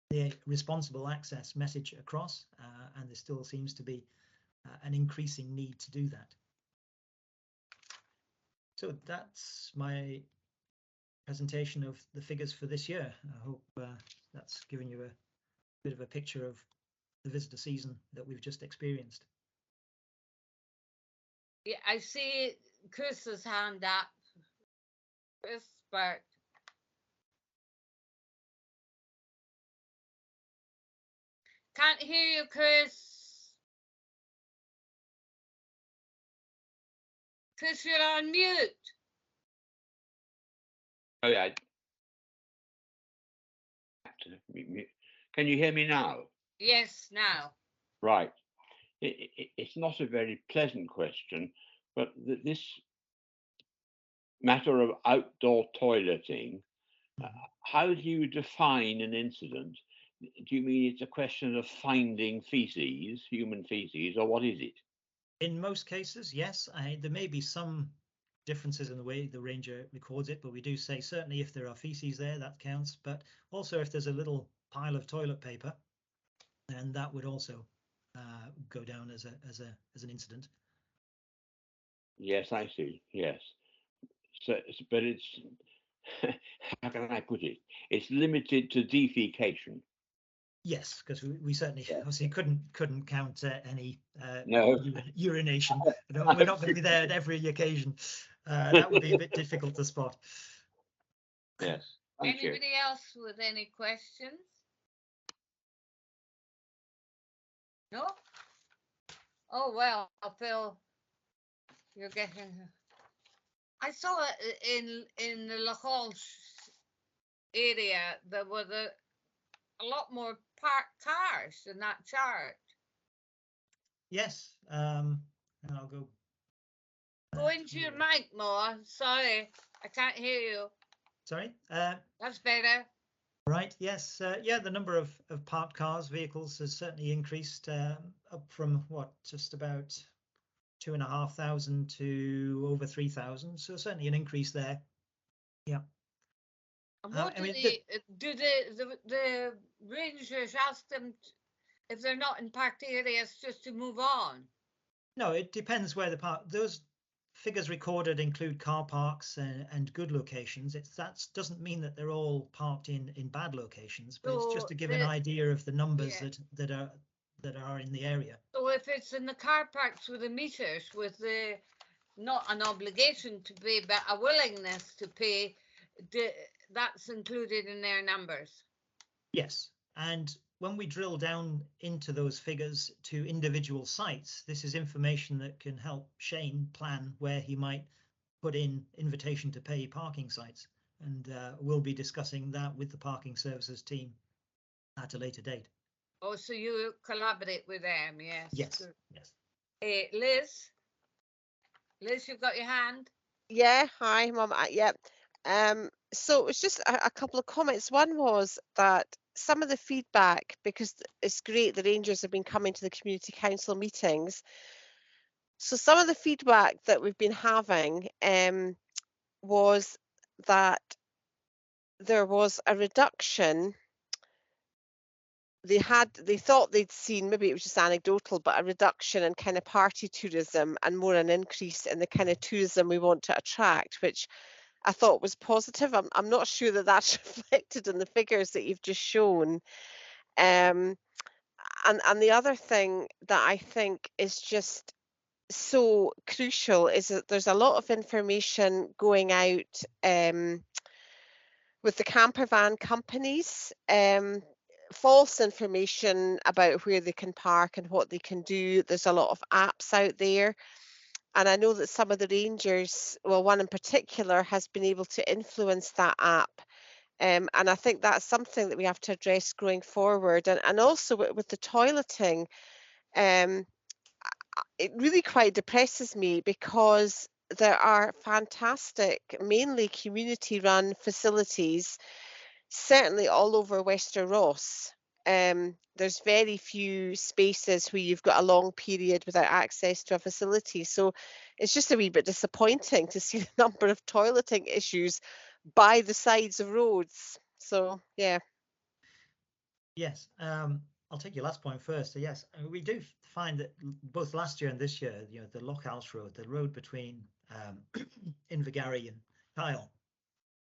the responsible access message across, and there still seems to be an increasing need to do that. So that's my presentation of the figures for this year. I hope that's given you a bit of a picture of the visitor season that we've just experienced. Yeah, I see Chris's hand up. Chris, but can't hear you, Chris. Chris, you're on mute. Oh yeah. Can you hear me now? Yes, now. Right. It's not a very pleasant question, but this matter of outdoor toileting, how do you define an incident? Do you mean it's a question of finding feces, human feces, or what is it? In most cases, yes. There may be some differences in the way the ranger records it, but we do say certainly if there are feces there, that counts. But also if there's a little pile of toilet paper, then that would also go down as an incident. Yes, I see. Yes. So, but it's how can I put it? It's limited to defecation. Yes, because we certainly obviously couldn't count any No. urination. No, we're not going to be there at every occasion. That would be a bit difficult to spot. Yes. Thank you. Anybody else with any questions? No? Oh, well, Phil, you're getting... I saw it in the Lochalsh area, there was a lot more parked cars in that chart. Yes, and I'll go. Go into your mic more. Sorry, I can't hear you. Sorry? That's better. Right, yes. Yeah, the number of parked cars, vehicles has certainly increased up from what, just about 2,500 to over 3,000. So certainly an increase there. Yeah. And what do the rangers ask them if they're not in parked areas just to move on? No, it depends where the park. Those figures recorded include car parks and good locations. That doesn't mean that they're all parked in bad locations, but it's just to give an idea of the numbers that are in the area. So if it's in the car parks with the meters, with the not an obligation to pay, but a willingness to pay, that's included in their numbers. Yes, and when we drill down into those figures to individual sites, this is information that can help Shane plan where he might put in invitation to pay parking sites. And we'll be discussing that with the parking services team at a later date. Oh, so you collaborate with them, yes? Yes, yes. Liz, you've got your hand? Yeah, hi, Mum. Yeah. So it's just a couple of comments. One was that some of the feedback, because it's great the rangers have been coming to the community council meetings. So some of the feedback that we've been having was that there was a reduction. They thought they'd seen, maybe it was just anecdotal, but a reduction in kind of party tourism and more an increase in the kind of tourism we want to attract, which I thought was positive. I'm not sure that that's reflected in the figures that you've just shown. And the other thing that I think is just so crucial is that there's a lot of information going out with the camper van companies, false information about where they can park and what they can do. There's a lot of apps out there. And I know that some of the rangers, well, one in particular, has been able to influence that app. And I think that's something that we have to address going forward. And also with the toileting, it really quite depresses me because there are fantastic, mainly community-run facilities, certainly all over Wester Ross. There's very few spaces where you've got a long period without access to a facility. So it's just a wee bit disappointing to see the number of toileting issues by the sides of roads. So yeah. Yes, I'll take your last point first. So yes, we do find that both last year and this year, you know, the Lochalsh road, the road between Invergarry and Kyle,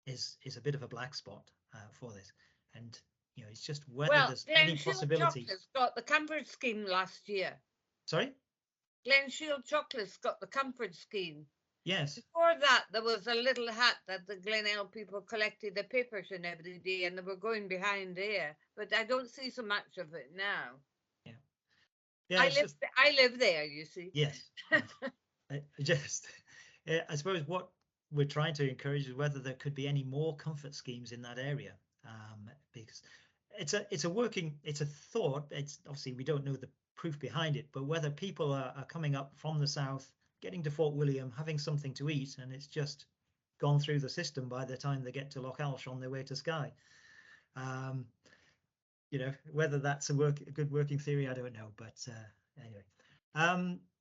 is a bit of a black spot for this, and you know, it's just whether there's any possibilities. Chocolate's got the comfort scheme last year. Sorry? Glen Shield Chocolate's got the comfort scheme. Yes. Before that, there was a little hat that the Glenelg people collected the papers in every day, and they were going behind there. But I don't see so much of it now. Yeah. Yeah. I live there, you see. Yes. I suppose what we're trying to encourage is whether there could be any more comfort schemes in that area, because it's a thought. It's obviously we don't know the proof behind it, but whether people are coming up from the south, getting to Fort William, having something to eat, and it's just gone through the system by the time they get to Lochalsh on their way to Skye. You know, whether that's a good working theory, I don't know. But anyway,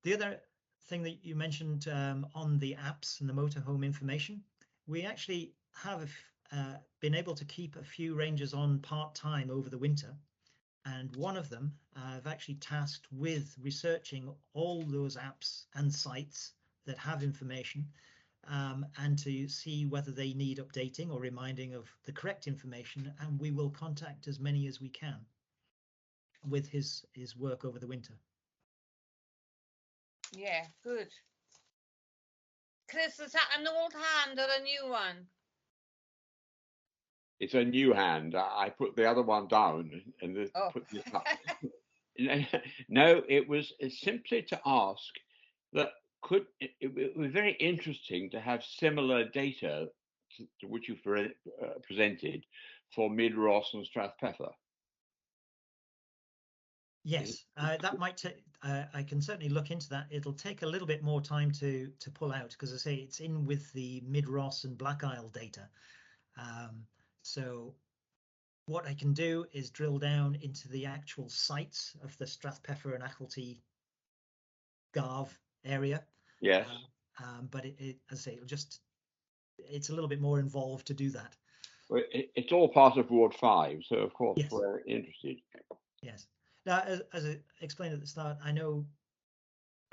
the other thing that you mentioned on the apps and the motorhome information, we actually have been able to keep a few rangers on part-time over the winter, and one of them I've actually tasked with researching all those apps and sites that have information, and to see whether they need updating or reminding of the correct information, and we will contact as many as we can with his work over the winter. Yeah, good. Chris, is that an old hand or a new one? It's a new hand. I put the other one down and put this up. No, it was simply to ask that it was very interesting to have similar data to which you presented for Mid Ross and Strathpeffer. Yes, that might take. I can certainly look into that. It'll take a little bit more time to pull out, because I say it's in with the Mid Ross and Black Isle data. So what I can do is drill down into the actual sites of the Strathpeffer and Lochalsh Garv area. Yes. But as I say, it's a little bit more involved to do that. Well, it's all part of Ward 5, so of course Yes. We're interested. Yes. Now, as I explained at the start, I know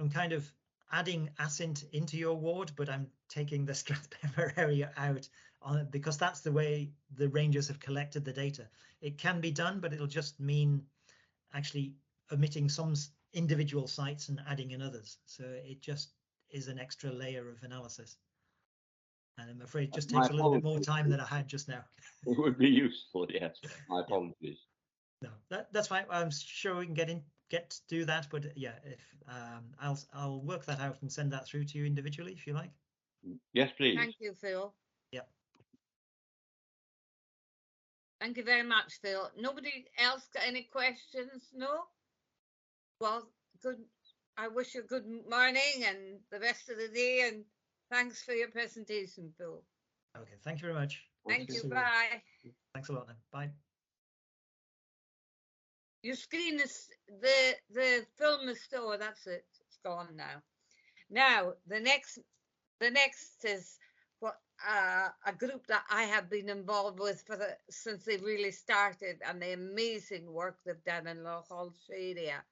I'm kind of adding Assynt into your ward, but I'm taking the Strathpeffer area out because that's the way the rangers have collected the data. It can be done, but it'll just mean actually omitting some individual sites and adding in others. So it just is an extra layer of analysis. And I'm afraid it just takes a little bit more time than I had just now. It would be useful, yes. My apologies. No, that's fine. I'm sure we can get to do that, but yeah, if I'll work that out and send that through to you individually if you like. Yes, please. Thank you, Phil. Yep. Thank you very much, Phil. Nobody else got any questions? No? Well, good. I wish you good morning and the rest of the day, and thanks for your presentation, Phil. Okay, thank you very much. Thank you. Bye. Thanks a lot then. Bye. Your screen is the film is still. That's it. It's gone now. Now the next is what a group that I have been involved with since they really started, and the amazing work they've done in Lochalsh area.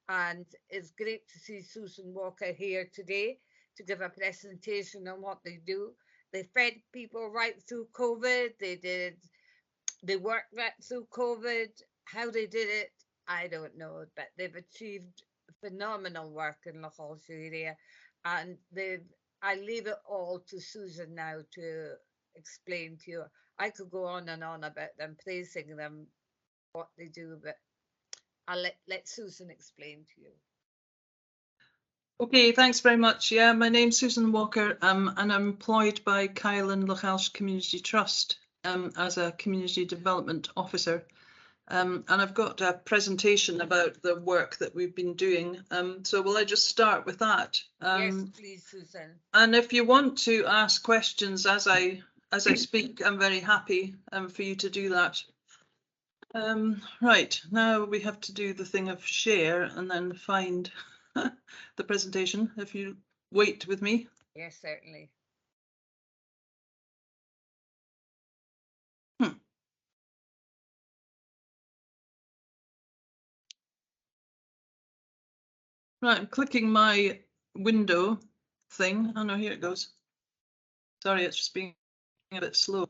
And it's great to see Susan Walker here today to give a presentation on what they do. They fed people right through COVID. They worked right through COVID. How they did it, I don't know, but they've achieved phenomenal work in Lochalsh area, and I leave it all to Susan now to explain to you. I could go on and on about them, praising them, what they do, but I'll let Susan explain to you. Okay, thanks very much. Yeah, my name's Susan Walker, and I'm employed by Highland Lochalsh Community Trust as a community development officer. And I've got a presentation about the work that we've been doing. So will I just start with that? Yes, please, Susan. And if you want to ask questions as I speak, I'm very happy for you to do that. Right, now we have to do the thing of share and then find the presentation. If you wait with me? Yes, certainly. Right, I'm clicking my window thing. Oh no, here it goes. Sorry, it's just being a bit slow.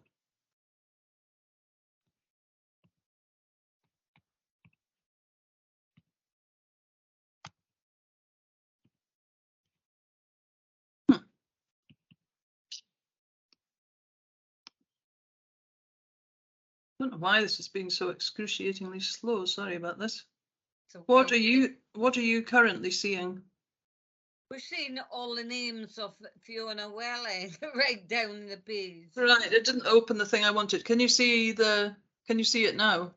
I don't know why this is being so excruciatingly slow. Sorry about this. So What are you currently seeing? we're seeing all the names of Fiona Welling right down the page. Right, it didn't open the thing I wanted. Can you see it now?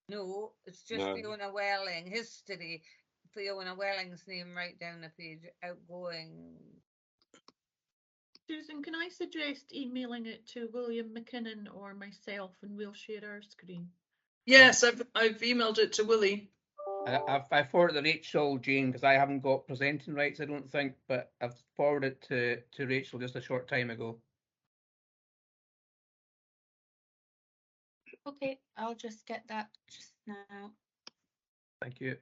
No, it's just No. Fiona Welling history. Fiona Welling's name right down the page. Outgoing. Susan, can I suggest emailing it to William McKinnon or myself and we'll share our screen? Yes, I've emailed it to Willie. I forwarded to Rachel, Jane, because I haven't got presenting rights, I don't think, but I've forwarded it to Rachel just a short time ago. Okay, I'll just get that just now. Thank you.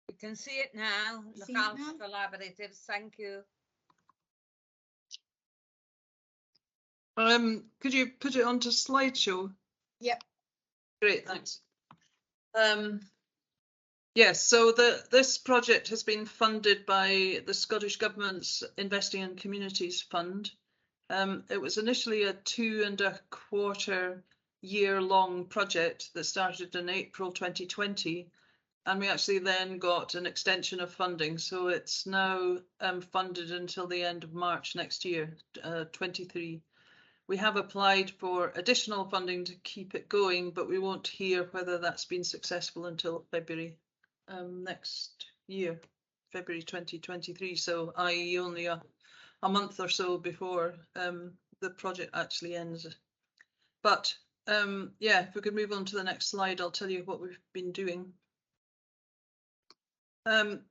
You can see it now. See it Lochalsh now? Collaboratives. Thank you. Could you put it onto slideshow? Yep. Great, thanks. Yes, so this project has been funded by the Scottish Government's Investing in Communities Fund. It was initially a 2.25 year long project that started in April 2020, and we actually then got an extension of funding, so it's now funded until the end of March next year, 23. We have applied for additional funding to keep it going, but we won't hear whether that's been successful until February next year, February 2023. So i.e. only a month or so before the project actually ends. But yeah, if we could move on to the next slide, I'll tell you what we've been doing.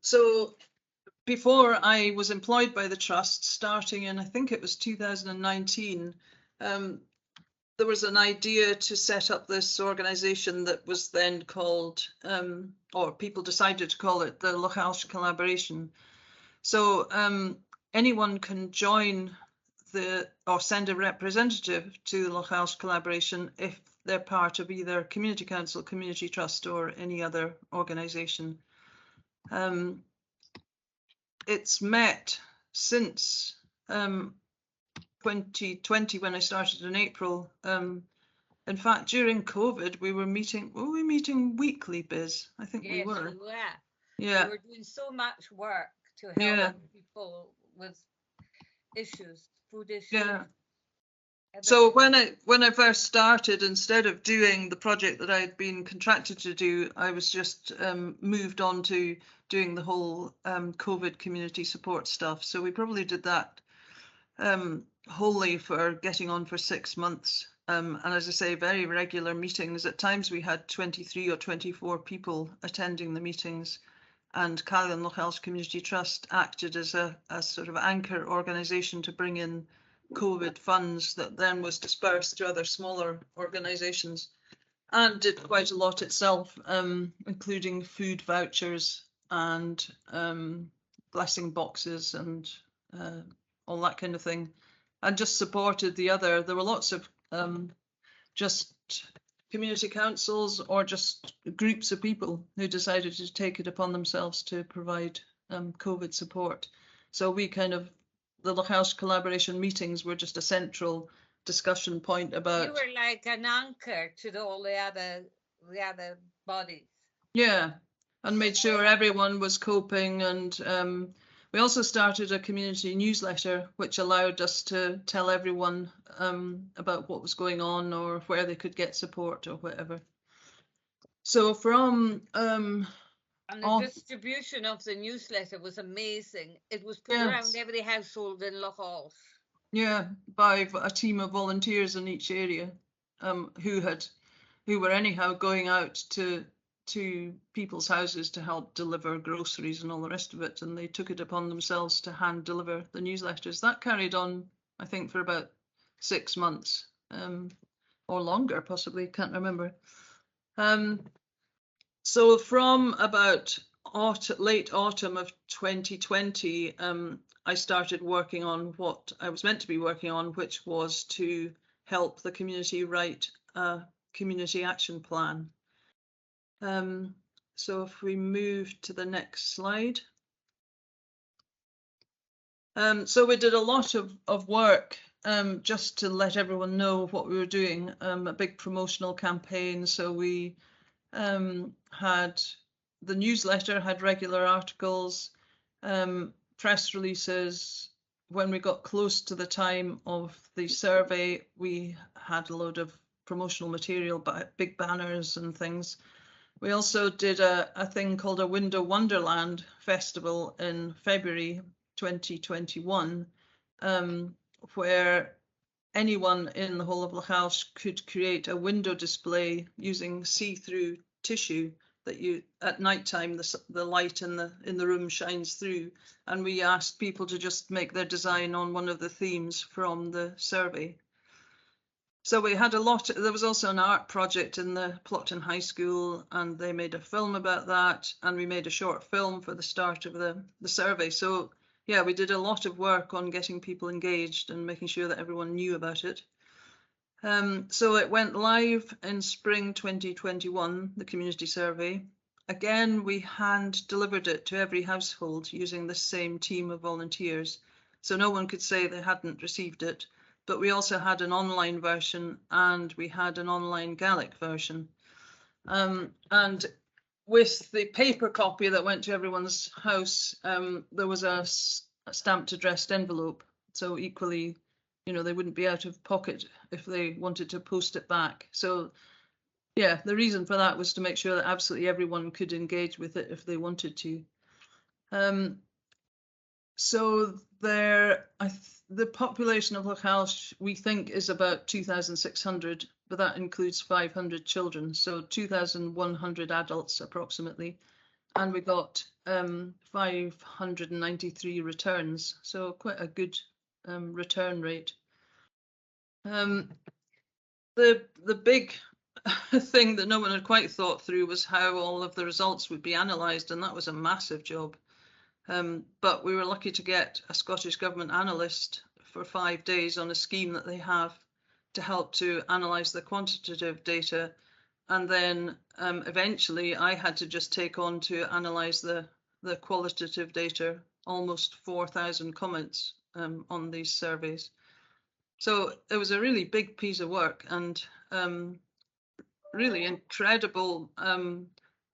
So before I was employed by the Trust, starting in, I think it was 2019, there was an idea to set up this organisation that was then called, or people decided to call it, the Lochalsh Collaboration. So anyone can join or send a representative to the Lochalsh Collaboration if they're part of either Community Council, Community Trust, or any other organisation. It's met since 2020 when I started in April. In fact, during COVID, we were meeting weekly, Biz? I think Yes, we were. Yeah. We were doing so much work to help people with issues, food issues. Yeah. Everything. So when I first started, instead of doing the project that I had been contracted to do, I was just moved on to doing the whole COVID community support stuff. So we probably did that wholly for getting on for 6 months. And as I say, very regular meetings. At times we had 23 or 24 people attending the meetings, and Highland Lochalsh Community Trust acted as a sort of anchor organisation to bring in COVID funds that then was dispersed to other smaller organisations, and did quite a lot itself, including food vouchers and blessing boxes and all that kind of thing, and just supported the other. There were lots of just community councils or just groups of people who decided to take it upon themselves to provide COVID support. So we kind of, the Lochalsh Collaboration meetings were just a central discussion point You about. were like an anchor to all the other bodies. Yeah, and made sure everyone was coping. And we also started a community newsletter, which allowed us to tell everyone about what was going on or where they could get support or whatever. So from and the distribution of the newsletter was amazing. It was put around every household in Lochalsh. Yeah, by a team of volunteers in each area, who were anyhow going out to people's houses to help deliver groceries and all the rest of it, and they took it upon themselves to hand deliver the newsletters. That carried on, I think, for about 6 months, or longer, possibly, can't remember. So from about late autumn of 2020, I started working on what I was meant to be working on, which was to help the community write a community action plan. So if we move to the next slide. So we did a lot of work just to let everyone know what we were doing, a big promotional campaign. So we had the newsletter, had regular articles, press releases. When we got close to the time of the survey, we had a load of promotional material, big banners and things. We also did a thing called a Window Wonderland Festival in February 2021, where anyone in the whole of Lochalsh could create a window display using see-through tissue that you, at night time, the light in the room shines through, and we asked people to just make their design on one of the themes from the survey. So we had a lot. There was also an art project in the Plockton High School, and they made a film about that, and we made a short film for the start of the survey. So yeah, we did a lot of work on getting people engaged and making sure that everyone knew about it. So it went live in spring 2021, the community survey. Again, we hand delivered it to every household using the same team of volunteers. So no one could say they hadn't received it. But we also had an online version and we had an online Gaelic version. And with the paper copy that went to everyone's house, there was a stamped addressed envelope. So equally, you know, they wouldn't be out of pocket if they wanted to post it back. So yeah, the reason for that was to make sure that absolutely everyone could engage with it if they wanted to. So the population of Lochalsh, we think, is about 2,600, but that includes 500 children, so 2,100 adults approximately, and we got 593 returns, so quite a good return rate. The big thing that no one had quite thought through was how all of the results would be analysed, and that was a massive job. But we were lucky to get a Scottish Government analyst for 5 days on a scheme that they have to help to analyse the quantitative data. And then eventually I had to just take on to analyse the qualitative data, almost 4,000 comments on these surveys. So it was a really big piece of work and really incredible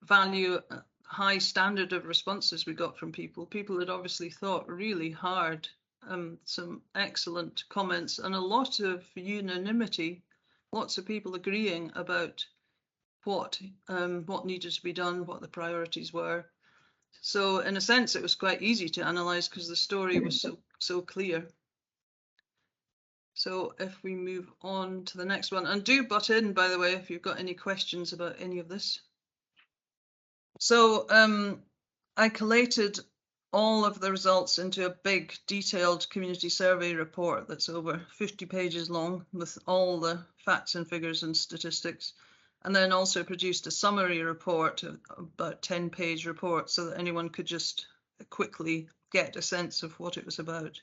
value, high standard of responses we got from people. People had obviously thought really hard, some excellent comments and a lot of unanimity, lots of people agreeing about what needed to be done, what the priorities were. So in a sense, it was quite easy to analyse because the story was so clear. So if we move on to the next one, and do butt in, by the way, if you've got any questions about any of this. So I collated all of the results into a big detailed community survey report that's over 50 pages long with all the facts and figures and statistics, and then also produced a summary report, about 10-page report, so that anyone could just quickly get a sense of what it was about.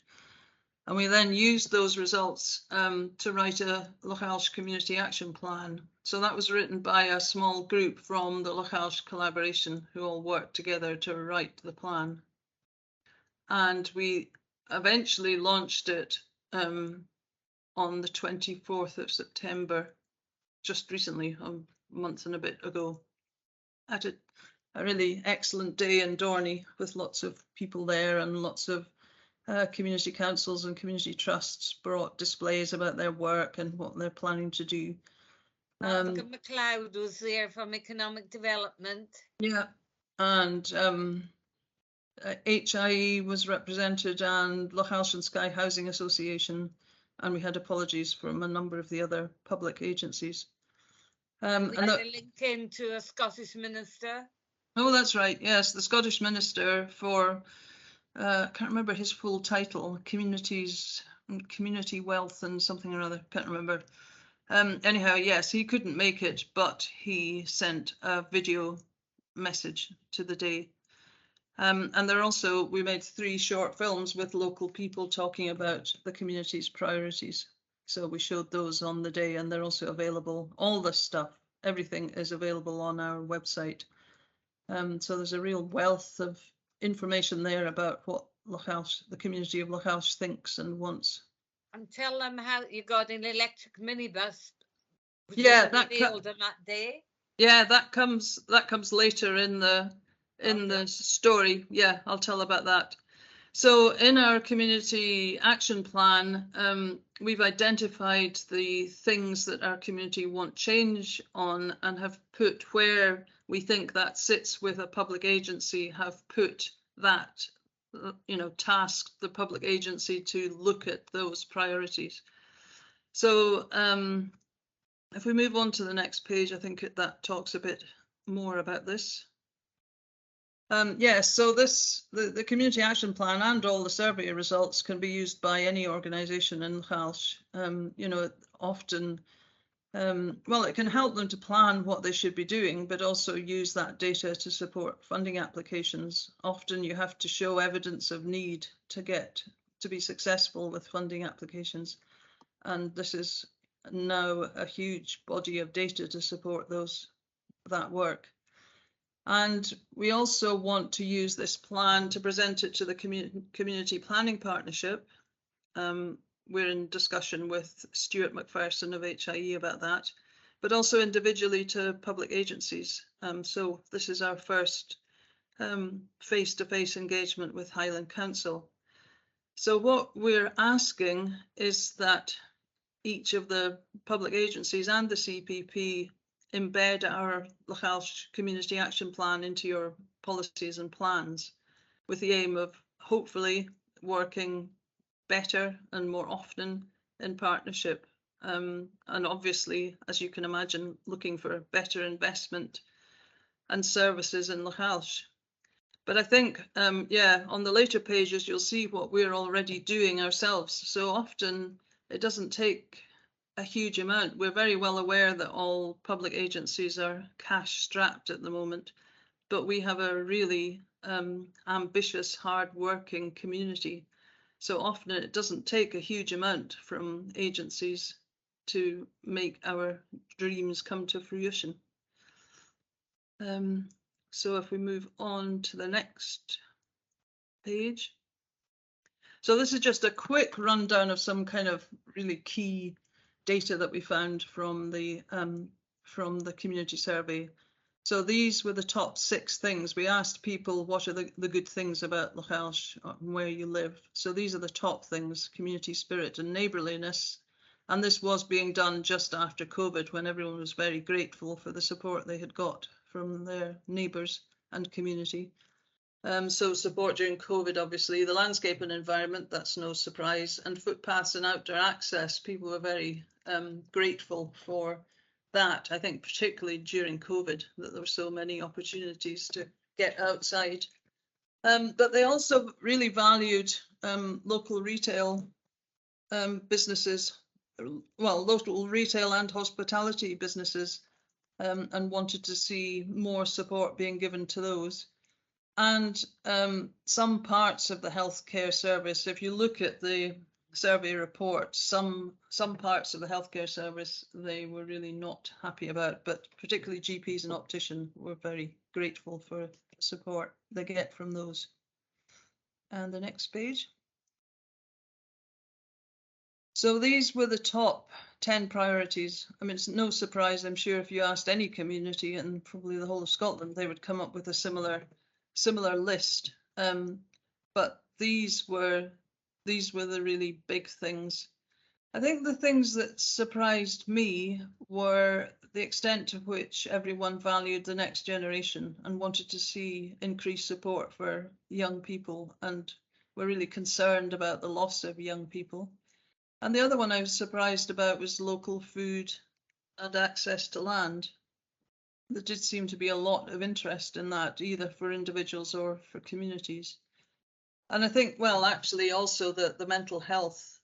And we then used those results to write a Lochalsh Community Action Plan. So that was written by a small group from the Lochalsh collaboration who all worked together to write the plan. And we eventually launched it on the 24th of September, just recently, a month and a bit ago, at a really excellent day in Dorney with lots of people there, and lots of community councils and community trusts brought displays about their work and what they're planning to do. Malcolm MacLeod was there from Economic Development. Yeah, and HIE was represented, and Lochalsh and Skye Housing Association, and we had apologies from a number of the other public agencies. We had a link in to a Scottish minister. Oh, that's right. Yes, the Scottish minister for, I can't remember his full title, Community Wealth and something or other, can't remember. Anyhow, yes, he couldn't make it, but he sent a video message to the day. And there also, we made 3 short films with local people talking about the community's priorities. So we showed those on the day, and they're also available. All this stuff, everything is available on our website. So there's a real wealth of information there about what Lochalsh, the community of Lochalsh, thinks and wants. And tell them how you got an electric minibus. Yeah, that revealed on that day. Yeah, that comes later in the story. Yeah, I'll tell about that. So in our community action plan, we've identified the things that our community want change on, and have put where we think that sits with a public agency, have put that, tasked the public agency to look at those priorities. So if we move on to the next page, I think that talks a bit more about this. Yes, so the community action plan and all the survey results can be used by any organisation in Lochalsh. Often, well, it can help them to plan what they should be doing, but also use that data to support funding applications. Often you have to show evidence of need to be successful with funding applications, and this is now a huge body of data to support that work. And we also want to use this plan to present it to the Community Planning Partnership. We're in discussion with Stuart McPherson of HIE about that, but also individually to public agencies. So this is our first face-to-face engagement with Highland Council. So what we're asking is that each of the public agencies and the CPP embed our Lochalsh Community Action Plan into your policies and plans, with the aim of hopefully working better and more often in partnership. And obviously, as you can imagine, looking for better investment and services in Lochalsh. But I think, on the later pages, you'll see what we're already doing ourselves. So often it doesn't take a huge amount. We're very well aware that all public agencies are cash strapped at the moment, but we have a really ambitious, hard-working community. So often it doesn't take a huge amount from agencies to make our dreams come to fruition. So if we move on to the next page. So this is just a quick rundown of some kind of really key data that we found from the community survey. So these were the top 6 things. We asked people what are the good things about Lochalsh, where you live. So these are the top things: community spirit and neighbourliness. And this was being done just after COVID, when everyone was very grateful for the support they had got from their neighbours and community. So support during COVID, obviously, the landscape and environment, that's no surprise, and footpaths and outdoor access. People were very grateful for that. I think particularly during COVID, that there were so many opportunities to get outside. But they also really valued local retail businesses, well, local retail and hospitality businesses, and wanted to see more support being given to those. And some parts of the healthcare service, if you look at the survey report, some parts of the healthcare service they were really not happy about, but particularly GPs and opticians were very grateful for the support they get from those. And the next page. So these were the top 10 priorities. I mean, it's no surprise, I'm sure, if you asked any community and probably the whole of Scotland, they would come up with a similar list. But these were the really big things. I think the things that surprised me were the extent to which everyone valued the next generation and wanted to see increased support for young people, and were really concerned about the loss of young people. And the other one I was surprised about was local food and access to land. There did seem to be a lot of interest in that, either for individuals or for communities. And I think, well, actually also the mental health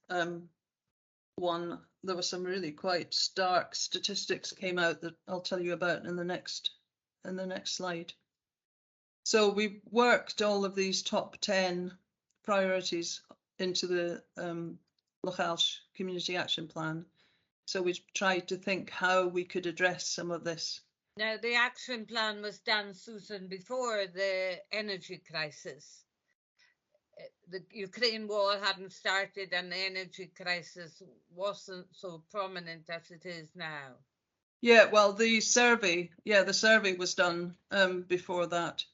one, there were some really quite stark statistics came out that I'll tell you about in the next slide. So we worked all of these top 10 priorities into the Lochalsh Community Action Plan. So we tried to think how we could address some of this. Now, the action plan was done, Susan, before the energy crisis. The Ukraine war hadn't started and the energy crisis wasn't so prominent as it is now. Yeah, well, the survey was done before that.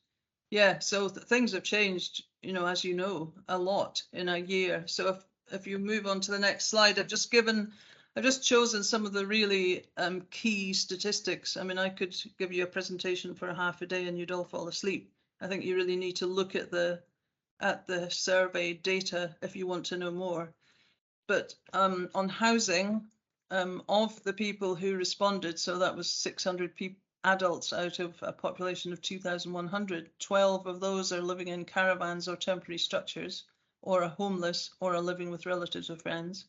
Yeah, so things have changed, as you know, a lot in a year. So if you move on to the next slide, I've just chosen some of the really key statistics. I mean, I could give you a presentation for half a day and you'd all fall asleep. I think you really need to look at the survey data if you want to know more. But on housing, of the people who responded, so that was 600 adults out of a population of 2,100, 12 of those are living in caravans or temporary structures, or are homeless, or are living with relatives or friends.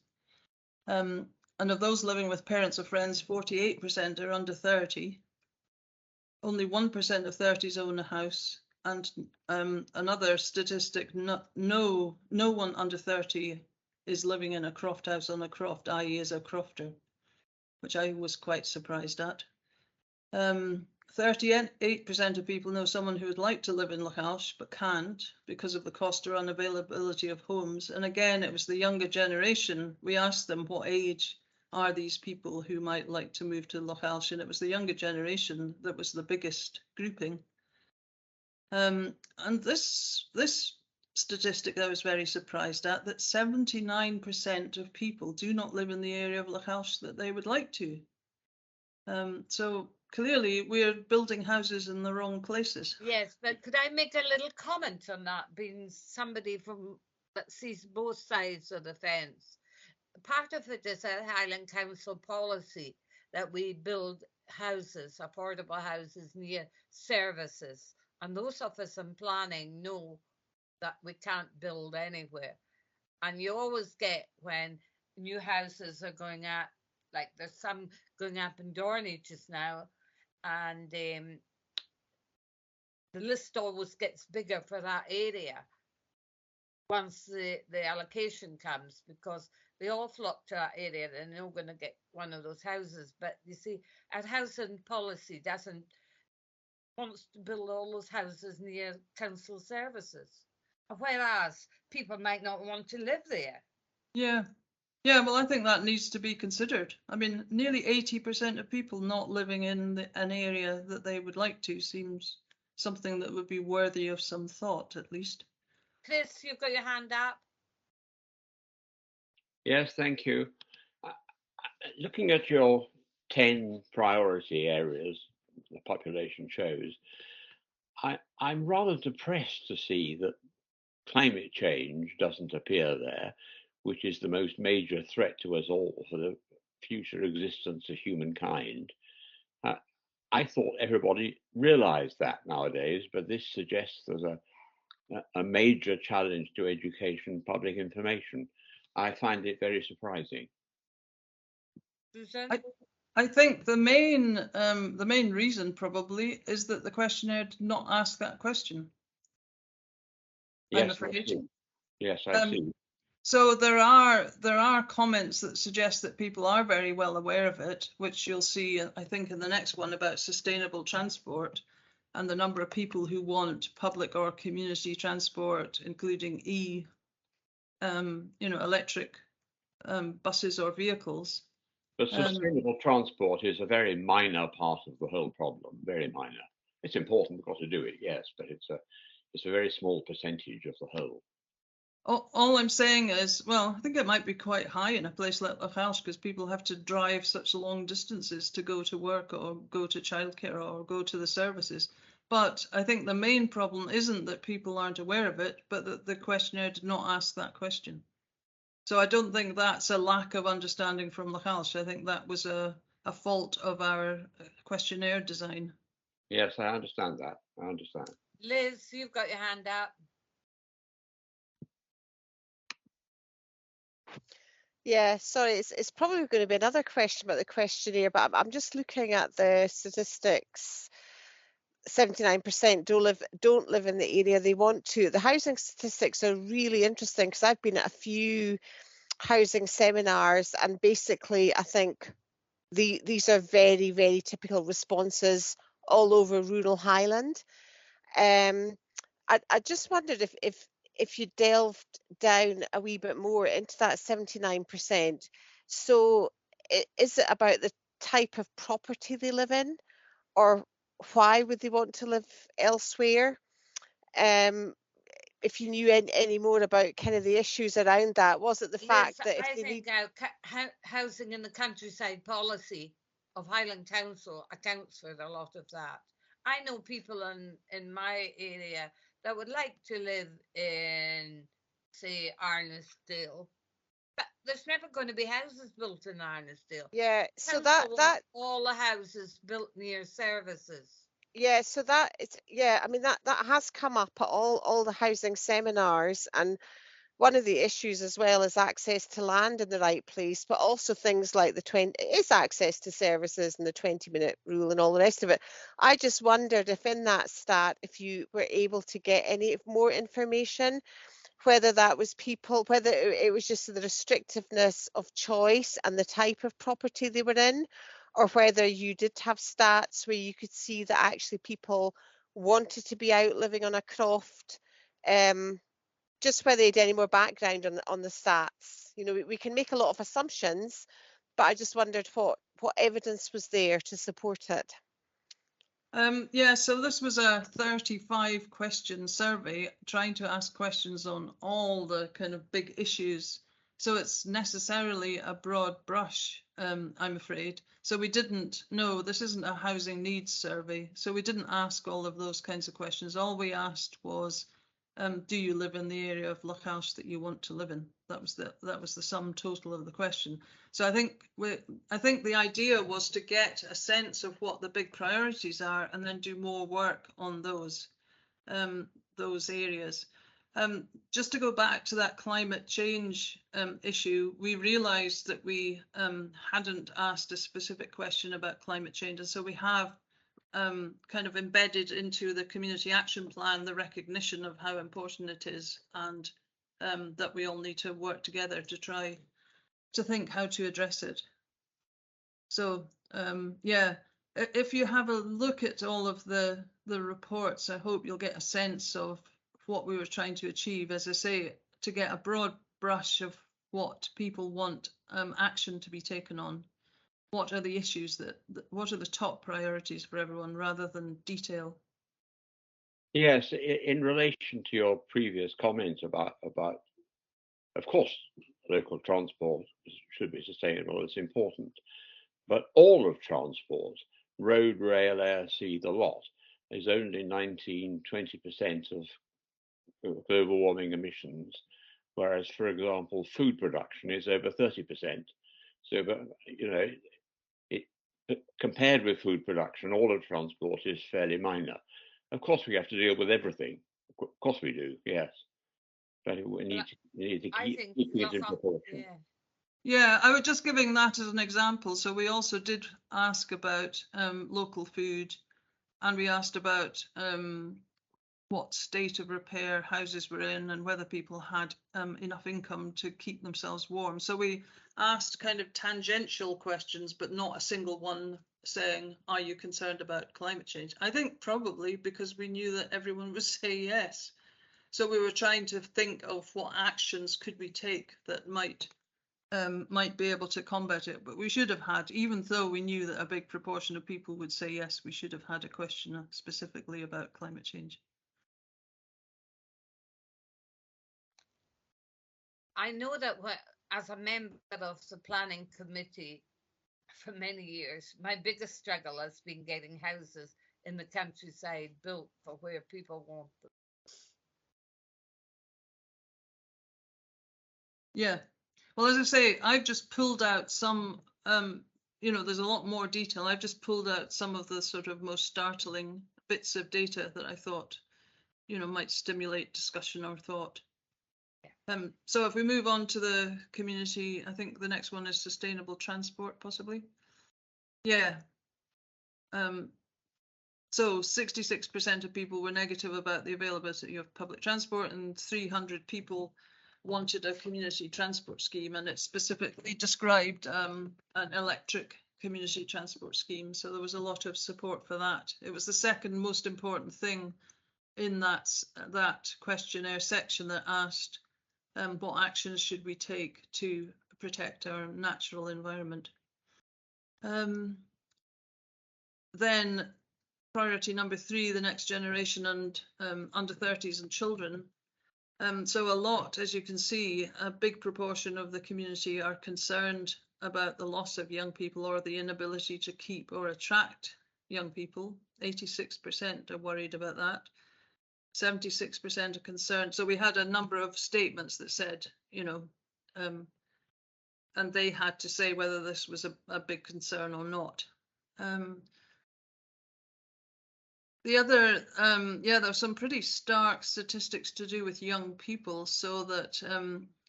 And of those living with parents or friends, 48% are under 30. Only 1% of 30s own a house. And another statistic, no one under 30 is living in a croft house on a croft, i.e. is a crofter, which I was quite surprised at. 38% of people know someone who would like to live in Lochalsh but can't because of the cost or unavailability of homes. And again, it was the younger generation. We asked them what age are these people who might like to move to Lochalsh, and it was the younger generation that was the biggest grouping. And this statistic I was very surprised at, that 79% of people do not live in the area of Lochalsh that they would like to. So clearly we're building houses in the wrong places. Yes, but could I make a little comment on that, being somebody that sees both sides of the fence? Part of it is a Highland Council policy that we build houses, affordable houses near services. And those of us in planning know that we can't build anywhere. And you always get when new houses are going up, like there's some going up in Dorney just now, and the list always gets bigger for that area once the allocation comes, because they all flock to that area and they're not going to get one of those houses. But you see, our housing policy wants to build all those houses near council services, whereas people might not want to live there. Yeah, well, I think that needs to be considered. I mean, nearly 80% of people not living in an area that they would like to seems something that would be worthy of some thought, at least. Chris, you've got your hand up. Yes, thank you. Looking at your 10 priority areas the population shows, I'm rather depressed to see that climate change doesn't appear there, which is the most major threat to us all for the future existence of humankind. I thought everybody realized that nowadays, but this suggests there's a major challenge to education, public information. I find it very surprising. Susan? I think the main reason probably is that the questionnaire did not ask that question. Yes, I'm afraid. Yes, I see. So there are comments that suggest that people are very well aware of it, which you'll see, I think, in the next one about sustainable transport and the number of people who want public or community transport, including electric buses or vehicles. But sustainable transport is a very minor part of the whole problem, very minor. It's important, we've got to do it, yes, but it's a very small percentage of the whole. All I'm saying is, well, I think it might be quite high in a place like Lochalsh because people have to drive such long distances to go to work or go to childcare or go to the services. But I think the main problem isn't that people aren't aware of it, but that the questionnaire did not ask that question. So I don't think that's a lack of understanding from Lochalsh. I think that was a fault of our questionnaire design. Yes, I understand that. I understand. Liz, you've got your hand up. Yeah, sorry, it's probably going to be another question about the questionnaire, but I'm just looking at the statistics. 79% don't live in the area they want to. The housing statistics are really interesting because I've been at a few housing seminars, and basically I think these are very, very typical responses all over rural Highland. I just wondered if you delved down a wee bit more into that 79%. So is it about the type of property they live in, or why would they want to live elsewhere? If you knew any more about kind of the issues around that, was it the fact that if I they think need housing in the countryside policy of Highland Council accounts for a lot of that. I know people in my area that would like to live in, say, Arnisdale, but there's never going to be houses built in Arnisdale. Yeah, so Council that all the houses built near services. yeah, so that it's yeah, I mean that has come up at all the housing seminars, and one of the issues as well is access to land in the right place, but also things like access to services and the 20-minute rule and all the rest of it. I just wondered if in that stat, if you were able to get any more information, whether that was whether it was just the restrictiveness of choice and the type of property they were in, or whether you did have stats where you could see that actually people wanted to be out living on a croft. Just whether you had any more background on the stats. You know, we can make a lot of assumptions, but I just wondered what evidence was there to support it. Yeah, so this was a 35 question survey trying to ask questions on all the kind of big issues. So it's necessarily a broad brush, I'm afraid. So we didn't know, this isn't a housing needs survey. So we didn't ask all of those kinds of questions. All we asked was, do you live in the area of Lochalsh that you want to live in? That was the sum total of the question. So I think the idea was to get a sense of what the big priorities are and then do more work on those areas. Just to go back to that climate change issue, we realised that we hadn't asked a specific question about climate change, and so we have kind of embedded into the community action plan the recognition of how important it is, and that we all need to work together to try to think how to address it. So yeah, if you have a look at all of the reports, I hope you'll get a sense of what we were trying to achieve, as I say, to get a broad brush of what people want action to be taken on. What are the issues what are the top priorities for everyone, rather than detail? Yes, in relation to your previous comments about, of course, local transport should be sustainable, it's important, but all of transport, road, rail, air, sea, the lot, is only 19–20% of global warming emissions, whereas, for example, food production is over 30%. So, but, you know, compared with food production, all of transport is fairly minor. Of course, we have to deal with everything. Of course, we do. Yes, but we need to keep it in proportion. Yeah, I was just giving that as an example. So we also did ask about local food, and we asked about what state of repair houses were in and whether people had enough income to keep themselves warm. So we asked kind of tangential questions, but not a single one saying, are you concerned about climate change? I think probably because we knew that everyone would say yes. So we were trying to think of what actions could we take that might might be able to combat it. But we should have had, even though we knew that a big proportion of people would say yes, we should have had a question specifically about climate change. I know that as a member of the planning committee for many years, my biggest struggle has been getting houses in the countryside built for where people want them. Yeah. Well, as I say, I've just pulled out some, you know, there's a lot more detail. I've just pulled out some of the sort of most startling bits of data that I thought, you know, might stimulate discussion or thought. So if we move on to the community, I think the next one is sustainable transport, possibly. Yeah. So 66% of people were negative about the availability of public transport, and 300 people wanted a community transport scheme, and it specifically described an electric community transport scheme. So there was a lot of support for that. It was the second most important thing in that questionnaire section that asked what actions should we take to protect our natural environment. Then priority number 3, the next generation and under 30s and children. So a lot, as you can see, a big proportion of the community are concerned about the loss of young people or the inability to keep or attract young people. 86% are worried about that. 76% are concerned. So we had a number of statements that said, you know, and they had to say whether this was a big concern or not. The other, yeah, there's some pretty stark statistics to do with young people, so that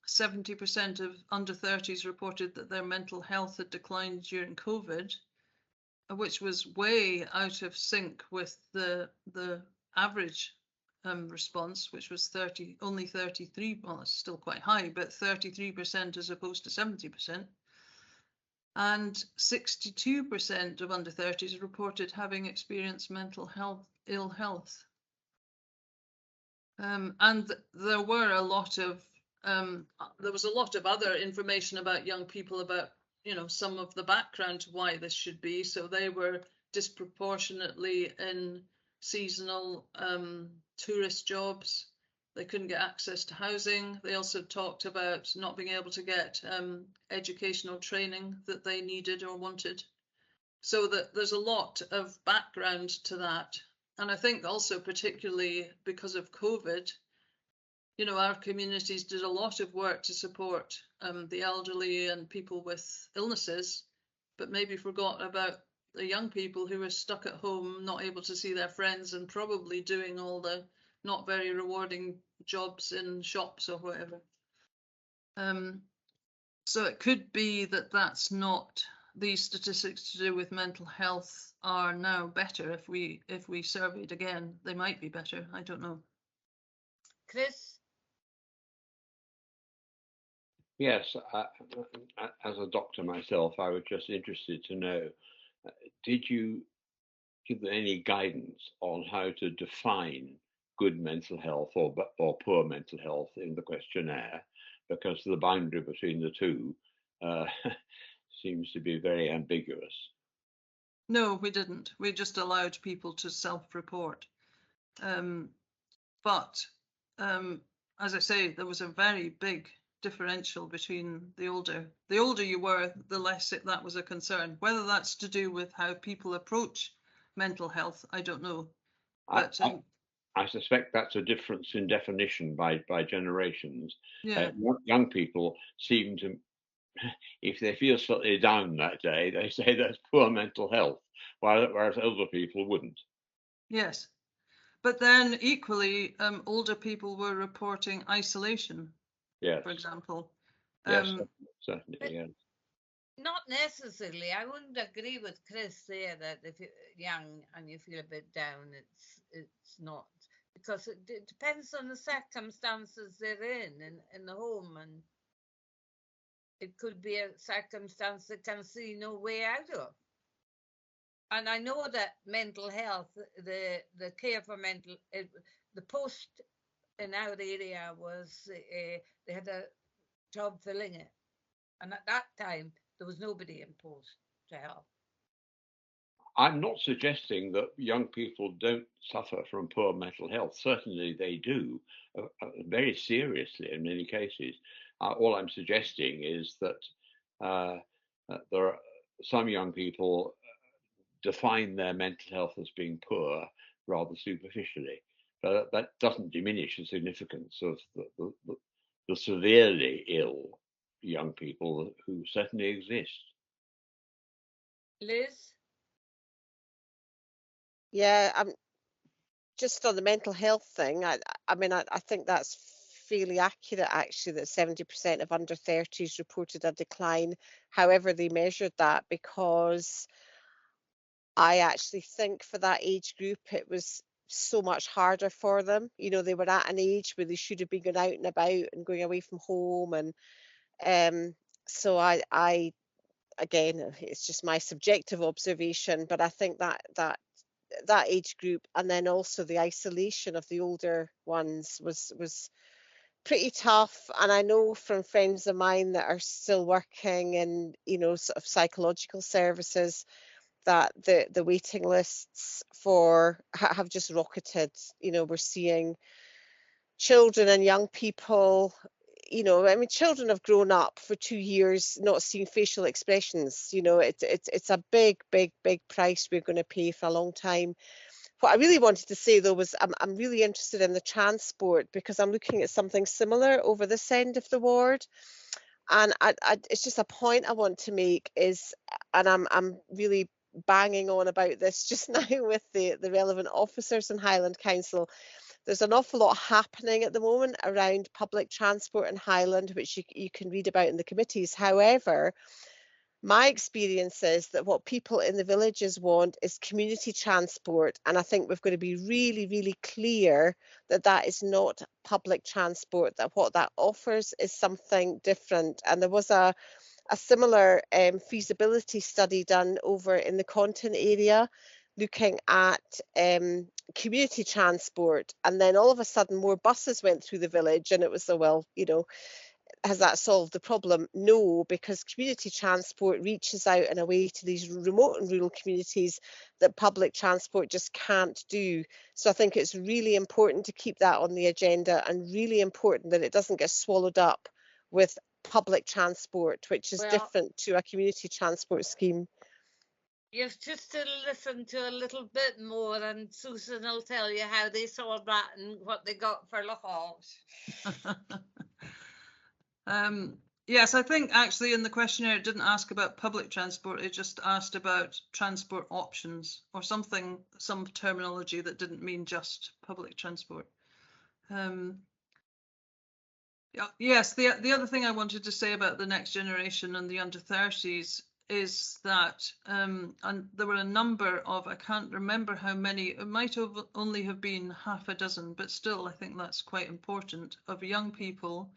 70% of under 30s reported that their mental health had declined during COVID, which was way out of sync with the average response, which was only 33, well, it's still quite high, but 33% as opposed to 70%. And 62% of under 30s reported having experienced mental health, ill health. And there were a lot of, there was a lot of other information about young people, about, you know, some of the background to why this should be. So they were disproportionately in seasonal tourist jobs. They couldn't get access to housing. They also talked about not being able to get educational training that they needed or wanted. So that there's a lot of background to that. And I think also particularly because of COVID, you know, our communities did a lot of work to support the elderly and people with illnesses, but maybe forgot about the young people who were stuck at home, not able to see their friends, and probably doing all the not very rewarding jobs in shops or whatever. So it could be that that's not, these statistics to do with mental health are now better. If we surveyed again, they might be better. I don't know. Chris? Yes, as a doctor myself, I was just interested to know, did you give them any guidance on how to define good mental health or poor mental health in the questionnaire? Because the boundary between the two seems to be very ambiguous. No, we didn't. We just allowed people to self-report. But as I say, there was a very big differential between the older you were, the less that was a concern. Whether that's to do with how people approach mental health, I don't know. But I suspect that's a difference in definition by generations. Yeah. Young people seem to, if they feel slightly down that day, they say that's poor mental health, whereas older people wouldn't. Yes. But then equally, older people were reporting isolation, yes, for example. Yes, certainly, yes. Not necessarily. I wouldn't agree with Chris there that if you're young and you feel a bit down, it's not, because it depends on the circumstances they're in the home, and it could be a circumstance they can see no way out of. And I know that mental health, the care for the post in our area was they had a job filling it, And at that time, there was nobody in post to help. I'm not suggesting that young people don't suffer from poor mental health. Certainly they do, very seriously in many cases. All I'm suggesting is that there are some young people define their mental health as being poor rather superficially. But that doesn't diminish the significance of the severely ill young people who certainly exist. Liz? Yeah, I'm just on the mental health thing. I mean, I think that's fairly accurate, actually, that 70% of under 30s reported a decline, however they measured that, because I actually think for that age group, it was so much harder for them. You know, they were at an age where they should have been going out and about and going away from home. And so I, again, it's just my subjective observation, but I think that age group, and then also the isolation of the older ones was pretty tough. And I know from friends of mine that are still working in, you know, sort of psychological services, that the waiting lists for have just rocketed. You know, we're seeing children and young people, you know, I mean, children have grown up for 2 years not seeing facial expressions. You know, it's a big price we're going to pay for a long time. What I really wanted to say, though, was I'm really interested in the transport, because I'm looking at something similar over this end of the ward. And it's just a point I want to make is, and I'm really banging on about this just now with the relevant officers in Highland Council. There's an awful lot happening at the moment around public transport in Highland, which you can read about in the committees. However, my experience is that what people in the villages want is community transport, and I think we've got to be really clear that that is not public transport, that what that offers is something different. And there was a similar feasibility study done over in the Content area, looking at community transport, and then all of a sudden more buses went through the village, and it was well, you know, has that solved the problem? No, because community transport reaches out in a way to these remote and rural communities that public transport just can't do. So I think it's really important to keep that on the agenda, and really important that it doesn't get swallowed up with public transport, which is different to a community transport scheme. You've just to listen to a little bit more, and Susan will tell you how they solved that and what they got for Lochalsh. Yes, I think actually in the questionnaire it didn't ask about public transport, it just asked about transport options or something, some terminology that didn't mean just public transport. Yes, the other thing I wanted to say about the next generation and the under 30s is that and there were a number of, I can't remember how many, it might have only have been half a dozen, but still I think that's quite important, of young people,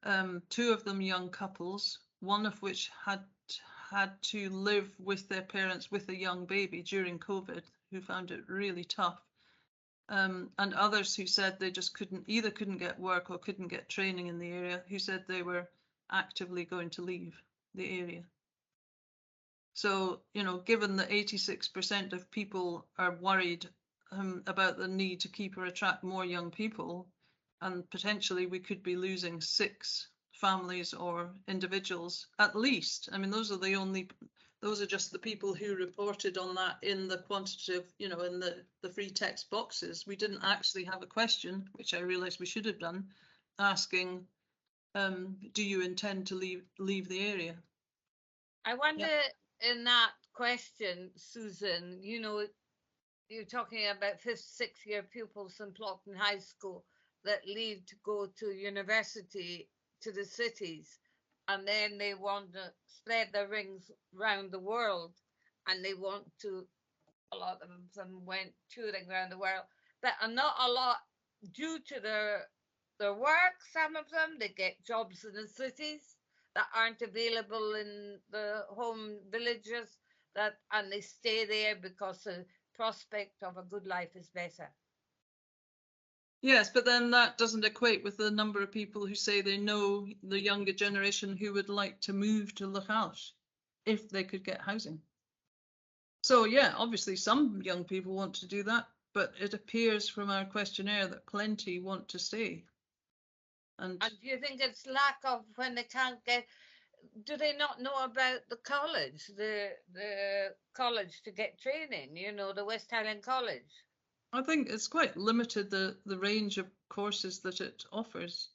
2 of them young couples, one of which had to live with their parents with a young baby during COVID, who found it really tough. And others who said they just couldn't get work or couldn't get training in the area, who said they were actively going to leave the area. So, you know, given that 86% of people are worried about the need to keep or attract more young people, and potentially we could be losing 6 families or individuals at least. I mean, those are just the people who reported on that in the quantitative, you know, in the free text boxes. We didn't actually have a question, which I realized we should have done, asking, do you intend to leave the area? I wonder, in that question, Susan, you know, you're talking about 5th, 6th year pupils in Plotton High School that leave to go to university to the cities, and then they want to spread their wings around the world, and they want to, a lot of them went touring around the world, but not a lot due to their work. Some of them, they get jobs in the cities that aren't available in the home villages, and they stay there because the prospect of a good life is better. Yes, but then that doesn't equate with the number of people who say they know the younger generation who would like to move to Lochalsh if they could get housing. So yeah, obviously some young people want to do that, but it appears from our questionnaire that plenty want to stay. And do you think it's lack of when they can't get? Do they not know about the college, the college to get training? You know, the West Highland College. I think it's quite limited, the range of courses that it offers.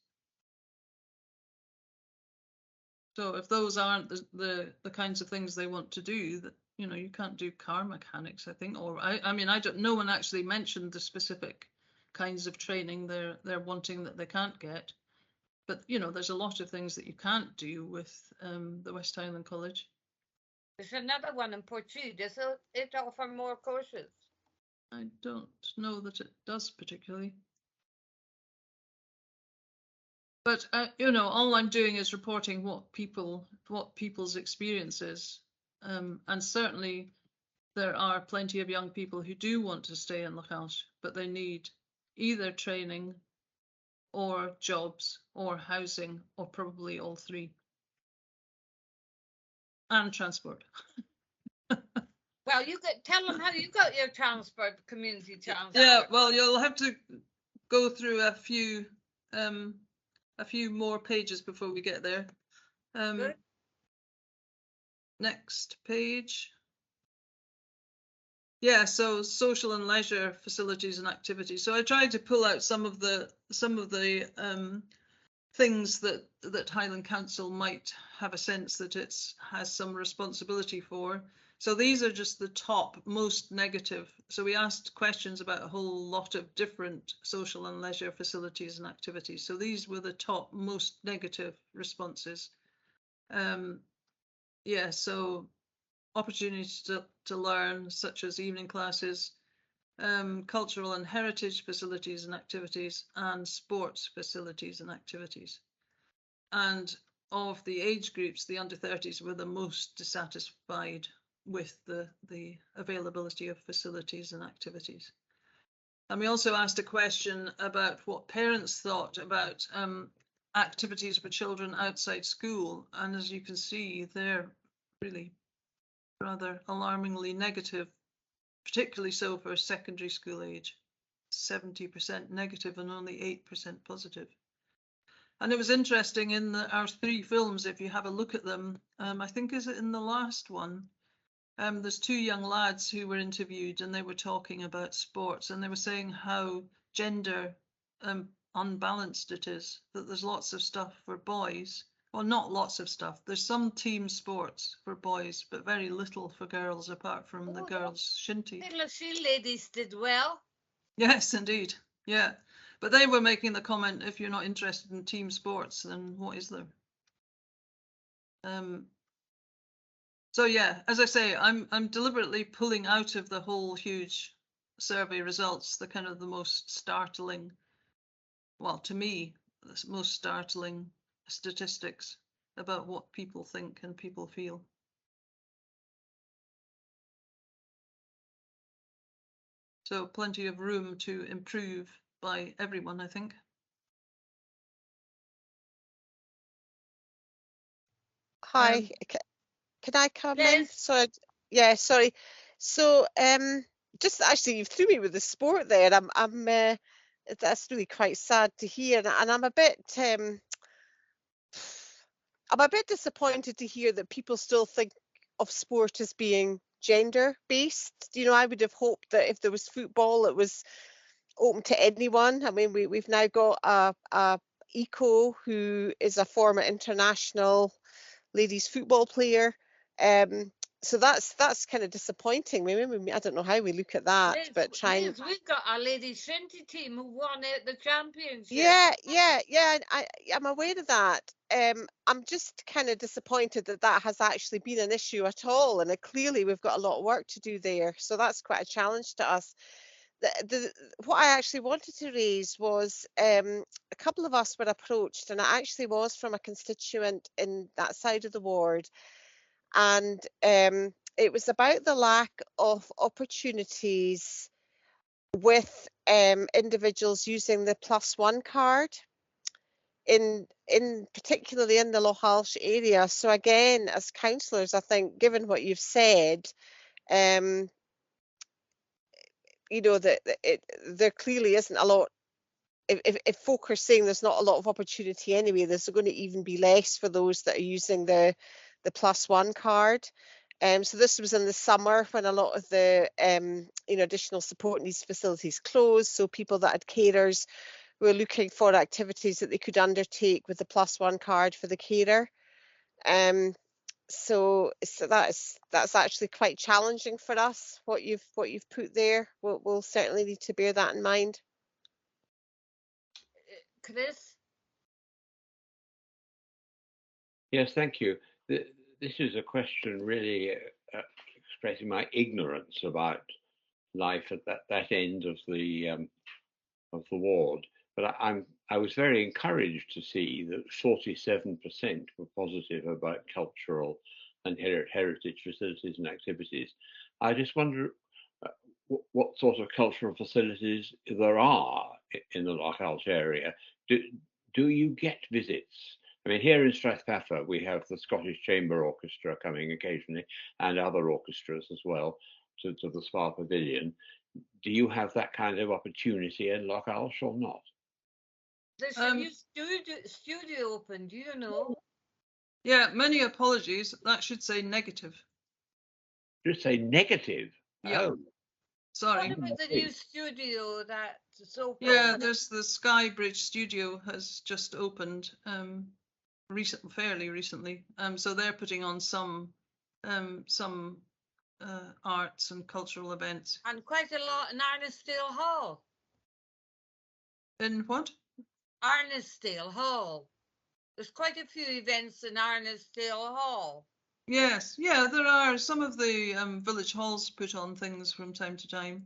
So if those aren't the kinds of things they want to do, that you know, you can't do car mechanics, I think, or I mean, I don't. No one actually mentioned the specific kinds of training they're wanting that they can't get. But you know, there's a lot of things that you can't do with the West Highland College. There's another one in Portuguese. Does it offer more courses? I don't know that it does particularly. But you know, all I'm doing is reporting what people's experience is, and certainly there are plenty of young people who do want to stay in Lochalsh, but they need either training or jobs or housing or probably all three, and transport. Well, you tell them how you got your transport, community transport. Yeah, well, you'll have to go through a few more pages before we get there. Good. Next page. Yeah, so social and leisure facilities and activities. So I tried to pull out some of the things that Highland Council might have a sense that it has some responsibility for. So these are just the top most negative. So we asked questions about a whole lot of different social and leisure facilities and activities. So these were the top most negative responses. Yeah, so opportunities to learn, such as evening classes, cultural and heritage facilities and activities, and sports facilities and activities. And of the age groups, the under 30s were the most dissatisfied with the availability of facilities and activities. And we also asked a question about what parents thought about activities for children outside school. And as you can see, they're really rather alarmingly negative, particularly so for secondary school age. 70% negative and only 8% positive. And it was interesting in our three films, if you have a look at them, I think is it in the last one, there's two young lads who were interviewed and they were talking about sports and they were saying how gender unbalanced it is, that there's lots of stuff for boys. Well, not lots of stuff. There's some team sports for boys, but very little for girls, apart from the girls' shinty. The LaShie ladies did well. Yes, indeed. Yeah. But they were making the comment, if you're not interested in team sports, then what is there? So yeah, as I say, I'm deliberately pulling out of the whole huge survey results the kind of the most startling, well, to me, the most startling statistics about what people think and people feel. So plenty of room to improve by everyone, I think. Hi, can I come in? So yeah, sorry. So just actually you threw me with the sport there. I'm that's really quite sad to hear, and I'm a bit disappointed to hear that people still think of sport as being gender based. You know, I would have hoped that if there was football, it was open to anyone. I mean, we've now got a Eco who is a former international ladies football player. So that's kind of disappointing. I don't know how we look at that, but trying. We've got our ladies shinty team who won the championship. Yeah. I'm aware of that. I'm just kind of disappointed that has actually been an issue at all, and clearly we've got a lot of work to do there. So that's quite a challenge to us. What I actually wanted to raise was a couple of us were approached, and it actually was from a constituent in that side of the ward, and it was about the lack of opportunities with individuals using the +1 card, in particularly in the Lochalsh area. So again, as councillors, I think, given what you've said, you know, that there clearly isn't a lot. If folk are saying there's not a lot of opportunity anyway, there's going to even be less for those that are using the +1 card. So this was in the summer when a lot of the you know, additional support in these facilities closed. So people that had carers were looking for activities that they could undertake with the +1 card for the carer. So that's actually quite challenging for us. What you've put there. We'll certainly need to bear that in mind. Chris? Yes, thank you. This is a question really expressing my ignorance about life at that end of the ward. But I was very encouraged to see that 47% were positive about cultural and heritage facilities and activities. I just wonder what sort of cultural facilities there are in the Lochalsh area. Do you get visits? I mean, here in Strathpeffer, we have the Scottish Chamber Orchestra coming occasionally, and other orchestras as well, to the Spa Pavilion. Do you have that kind of opportunity in Lochalsh or not? There's a new studio open, do you know? Yeah, many apologies. That should say negative. Should say negative? Yeah. Oh. Sorry. What about the new studio that's open? Yeah, there's the Skybridge studio has just opened fairly recently. So they're putting on some arts and cultural events. And quite a lot in Arnisdale Hall. In what? Arnisdale Hall. There's quite a few events in Arnisdale Hall. Yes, yeah, there are. Some of the village halls put on things from time to time,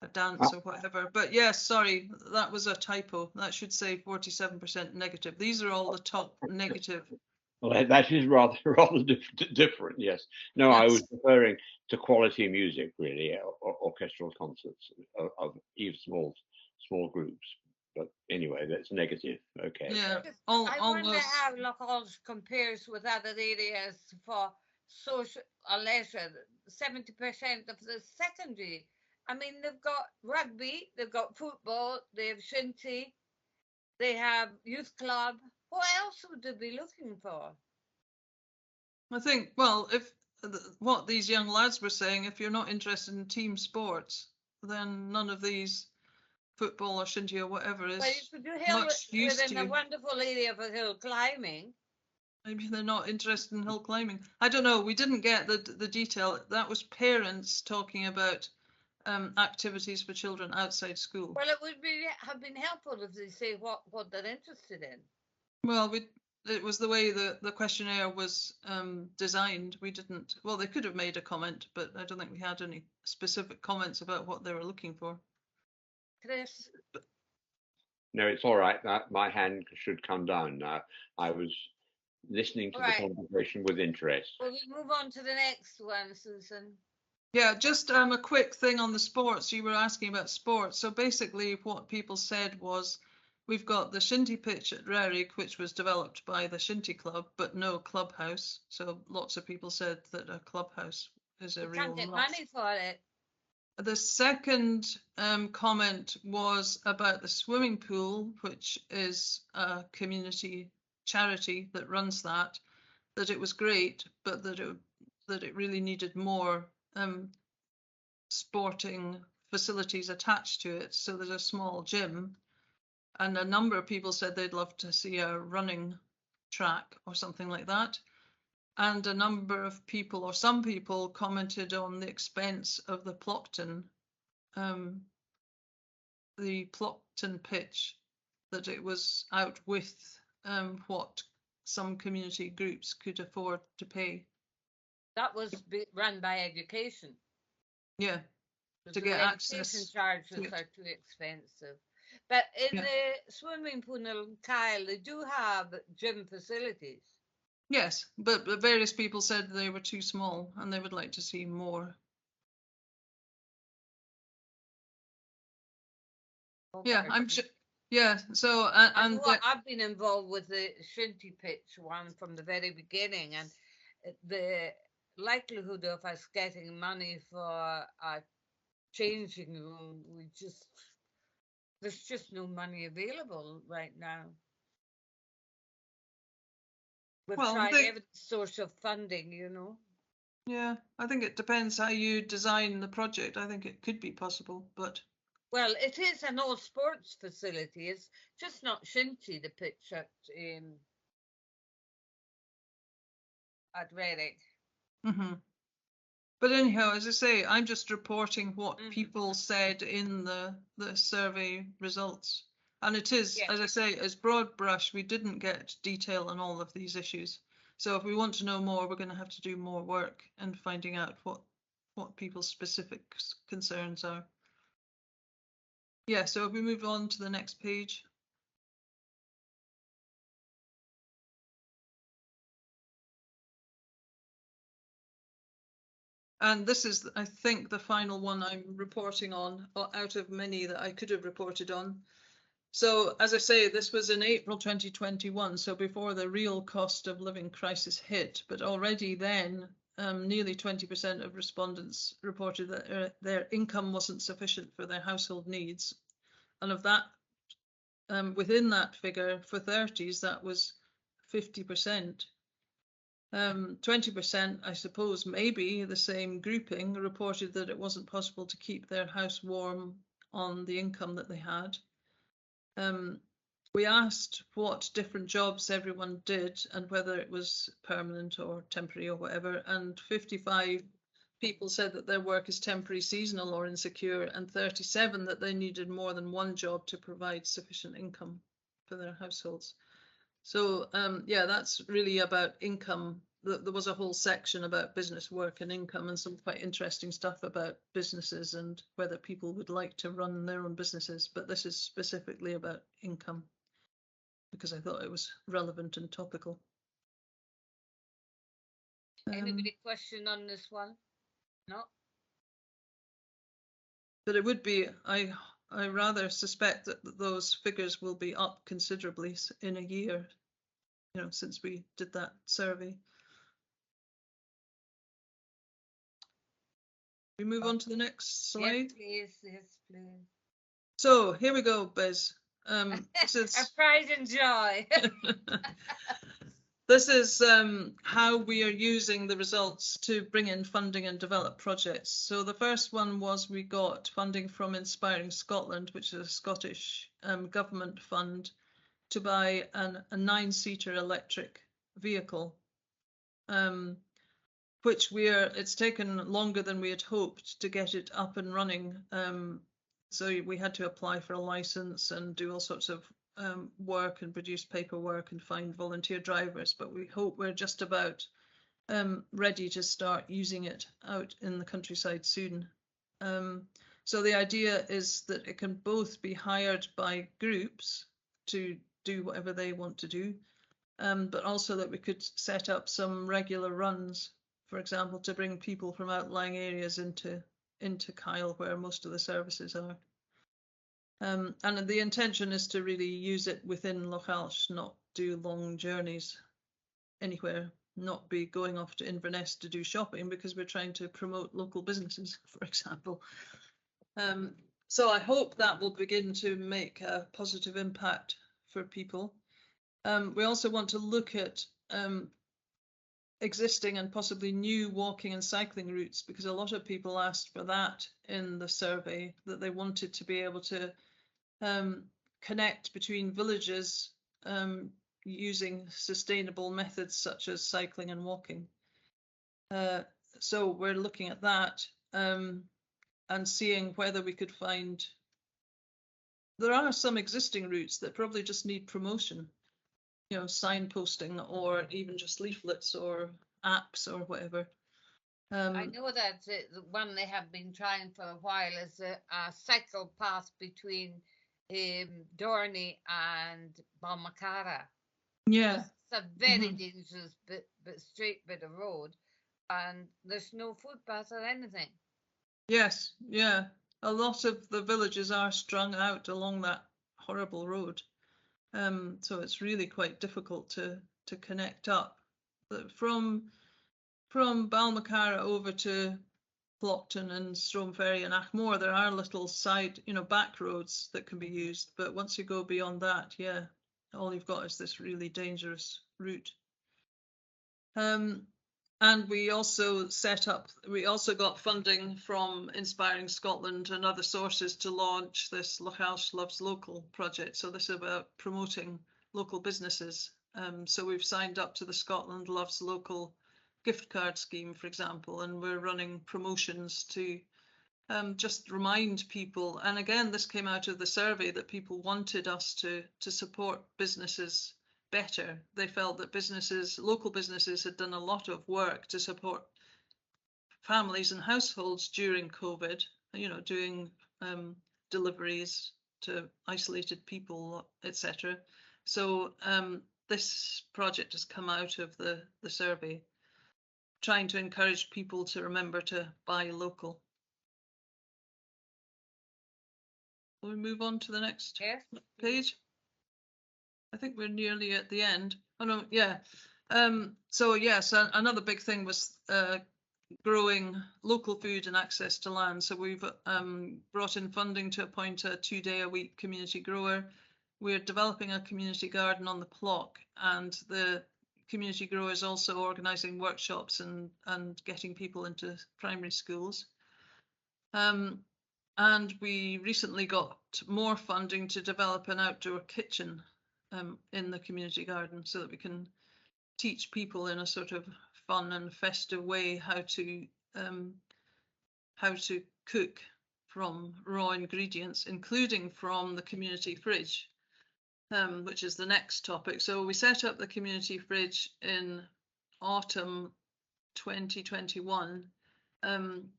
a dance or whatever. But yes, sorry, that was a typo. That should say 47% negative. These are all the top negative. Well, that is rather different. Yes. No, yes. I was referring to quality music, really, orchestral concerts of even small groups. But anyway, that's negative. Okay. Yeah. I wonder how Lochalsh compares with other areas for social or leisure. 70% of the secondary. I mean, they've got rugby, they've got football, they have shinty, they have youth club. What else would they be looking for? I think, well, if what these young lads were saying, if you're not interested in team sports, then none of these football or shinty or whatever is much use to you. A wonderful area for hill climbing. Maybe they're not interested in hill climbing. I don't know. We didn't get the detail. That was parents talking about activities for children outside school. Well, it would have been helpful if they say what they're interested in. Well, it was the way the questionnaire was designed. We didn't. Well, they could have made a comment, but I don't think we had any specific comments about what they were looking for. Chris? No, it's all right. My hand should come down now. I was listening to the conversation with interest. Well, we move on to the next one, Susan. Yeah, just a quick thing on the sports. You were asking about sports. So basically what people said was we've got the shinty pitch at Rarick, which was developed by the shinty club, but no clubhouse. So lots of people said that a clubhouse is a real loss. Can't get money for it. The second comment was about the swimming pool, which is a community charity that runs that it was great, but that it really needed more sporting facilities attached to it. So there's a small gym, and a number of people said they'd love to see a running track or something like that. And a number of people, or some people, commented on the expense of the Plockton pitch, that it was out with what some community groups could afford to pay. That was run by education. Yeah, to get access. Education charges are too expensive. But in the swimming pool in Kyle, they do have gym facilities. Yes, but various people said they were too small and they would like to see more. Yeah, I'm sure. Yeah, so I've been involved with the shinty pitch one from the very beginning, and the likelihood of us getting money for a changing room, there's just no money available right now. We've tried every source of funding, you know. Yeah, I think it depends how you design the project. I think it could be possible, but. Well, it is an all sports facility. It's just not shinty, the pitch at Rerrick. Mm-hmm. But anyhow, as I say, I'm just reporting what people said in the survey results. And it is, as I say, as broad brush, we didn't get detail on all of these issues. So if we want to know more, we're going to have to do more work and finding out what people's specific concerns are. Yeah, so if we move on to the next page. And this is, I think, the final one I'm reporting on out of many that I could have reported on. So, as I say, this was in April 2021, so before the real cost of living crisis hit. But already then, nearly 20% of respondents reported that their income wasn't sufficient for their household needs. And of that, within that figure, for 30s, that was 50%. 20%, I suppose, maybe the same grouping, reported that it wasn't possible to keep their house warm on the income that they had. We asked what different jobs everyone did and whether it was permanent or temporary or whatever, and 55 people said that their work is temporary, seasonal or insecure, and 37 that they needed more than one job to provide sufficient income for their households. So yeah, that's really about income. There was a whole section about business work and income and some quite interesting stuff about businesses and whether people would like to run their own businesses. But this is specifically about income because I thought it was relevant and topical. Anybody question on this one? No? But it would be, I rather suspect that those figures will be up considerably in a year, you know, since we did that survey. We move on to the next slide. Yes, please. So here we go, Bez. This is a pride and joy. This is how we are using the results to bring in funding and develop projects. So the first one was we got funding from Inspiring Scotland, which is a Scottish government fund, to buy a 9-seater electric vehicle, which it's taken longer than we had hoped to get it up and running. So we had to apply for a license and do all sorts of work and produce paperwork and find volunteer drivers, but we hope we're just about ready to start using it out in the countryside soon. So the idea is that it can both be hired by groups to do whatever they want to do, but also that we could set up some regular runs, for example, to bring people from outlying areas into Kyle, where most of the services are. And the intention is to really use it within Lochalsh, not do long journeys anywhere, not be going off to Inverness to do shopping because we're trying to promote local businesses, for example. So I hope that will begin to make a positive impact for people. We also want to look at existing and possibly new walking and cycling routes, because a lot of people asked for that in the survey, that they wanted to be able to connect between villages using sustainable methods such as cycling and walking. So we're looking at that and seeing whether we could find. There are some existing routes that probably just need promotion, you know, signposting or even just leaflets or apps or whatever. I know that the one they have been trying for a while is a cycle path between Dorney and Balmacara. Yeah. It's a very dangerous but straight bit of road, and there's no footpath or anything. Yes, yeah. a lot of the villages are strung out along that horrible road. So it's really quite difficult to connect up. But from Balmacara over to Clopton and Stromeferry and Achmore, there are little side, back roads that can be used. But once you go beyond that, yeah, all you've got is this really dangerous route. And we also got funding from Inspiring Scotland and other sources to launch this Lochalsh Loves Local project. So this is about promoting local businesses. So we've signed up to the Scotland Loves Local gift card scheme, for example, and we're running promotions to just remind people. And again, this came out of the survey that people wanted us to support businesses better. They felt that local businesses had done a lot of work to support families and households during COVID, doing deliveries to isolated people, etc. So this project has come out of the survey, trying to encourage people to remember to buy local. Will we move on to the next page? I think we're nearly at the end. Oh no, yeah. So yes, another big thing was growing local food and access to land. So we've brought in funding to appoint a 2-day-a-week community grower. We're developing a community garden on the Plock, and the community grower is also organising workshops and getting people into primary schools. And we recently got more funding to develop an outdoor kitchen in the community garden, so that we can teach people in a sort of fun and festive way how to cook from raw ingredients, including from the community fridge, which is the next topic. So we set up the community fridge in autumn 2021.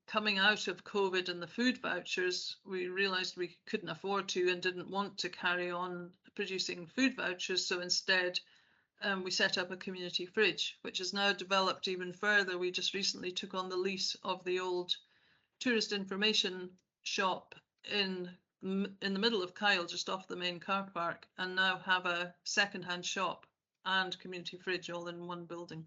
Coming out of COVID and the food vouchers, we realised we couldn't afford to and didn't want to carry on producing food vouchers. So instead, we set up a community fridge, which has now developed even further. We just recently took on the lease of the old tourist information shop in the middle of Kyle, just off the main car park, and now have a second-hand shop and community fridge all in one building.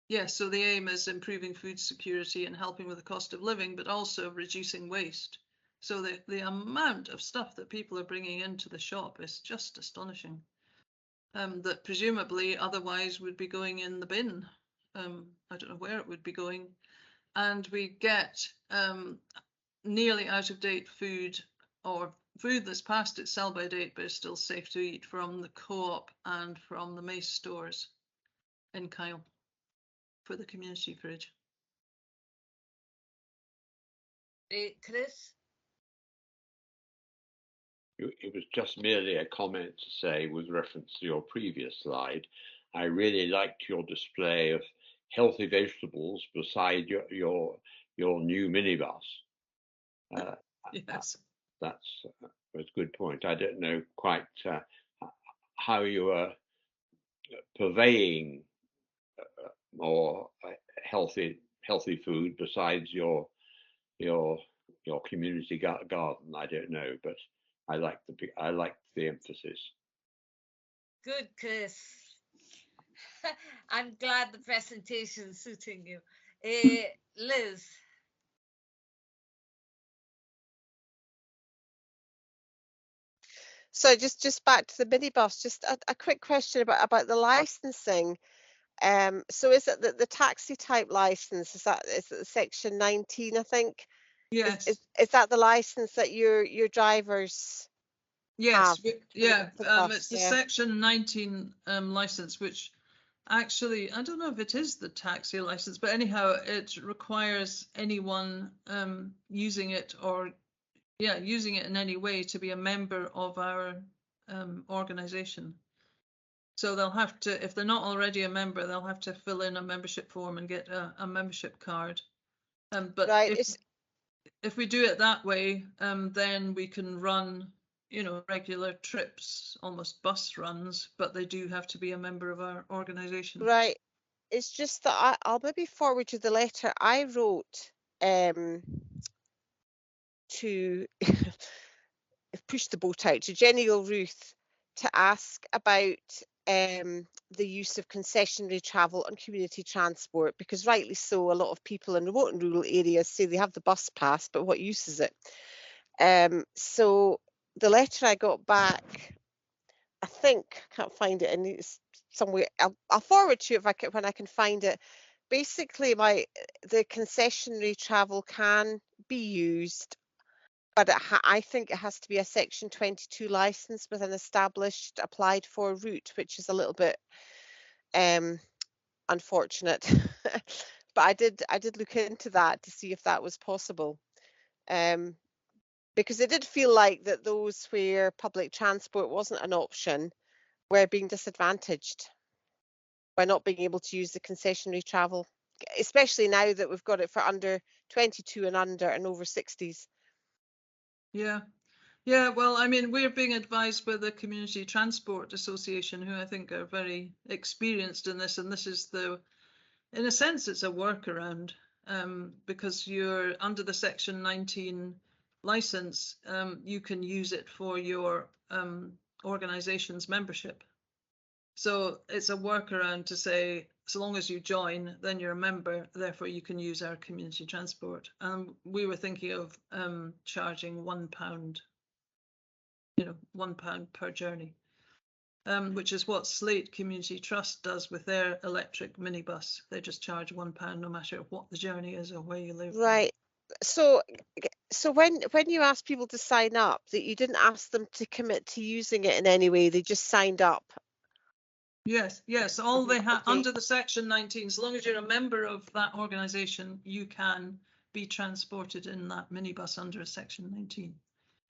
Yeah, so the aim is improving food security and helping with the cost of living, but also reducing waste. So the amount of stuff that people are bringing into the shop is just astonishing. That presumably otherwise would be going in the bin. I don't know where it would be going. And we get nearly out-of-date food, or food that's past its sell-by date but is still safe to eat, from the Co-op and from the Mace stores in Kyle for the community fridge. Chris? It was just merely a comment to say, with reference to your previous slide, I really liked your display of healthy vegetables beside your new minibus. Yes, that's a good point. I don't know quite how you are purveying more healthy food besides your community garden. I don't know, but I like the emphasis. Good, Chris. I'm glad the presentation's suiting you. Liz. So just back to the minibus, just a quick question about the licensing. So is it the taxi type license? Is it section 19, I think? Yes. Is that the license that your drivers Yes, have? yeah, For the bus, it's the yeah. section 19 license, which actually, I don't know if it is the taxi license, but anyhow, it requires anyone using it in any way to be a member of our organisation. So they'll have to, if they're not already a member, they'll have to fill in a membership form and get a membership card. But Right. if we do it that way, then we can run, regular trips, almost bus runs, but they do have to be a member of our organisation. Right. It's just that I'll maybe forward you the letter I wrote to push the boat out to Jenny O'Ruth to ask about the use of concessionary travel on community transport, because rightly so, a lot of people in remote and rural areas say they have the bus pass, but what use is it? So the letter I got back, I think, I can't find it, and it's somewhere. I'll forward to you if I can, when I can find it. Basically, the concessionary travel can be used, but I think it has to be a Section 22 license with an established applied for route, which is a little bit unfortunate. But I did look into that to see if that was possible, because it did feel like that those where public transport wasn't an option were being disadvantaged by not being able to use the concessionary travel, especially now that we've got it for under 22 and under and over 60s. Yeah. Yeah, well, I mean, we're being advised by the Community Transport Association, who I think are very experienced in this, and this is in a sense, it's a workaround, because you're under the Section 19 license, you can use it for your organisation's membership. So it's a workaround to say, so long as you join, then you're a member, therefore you can use our community transport. And we were thinking of charging £1, £1 per journey, which is what Slate Community Trust does with their electric minibus. They just charge £1 no matter what the journey is or where you live. Right. So when you asked people to sign up, that you didn't ask them to commit to using it in any way, they just signed up. Yes. All they have Okay. under the Section 19, as long as you're a member of that organisation, you can be transported in that minibus under a Section 19.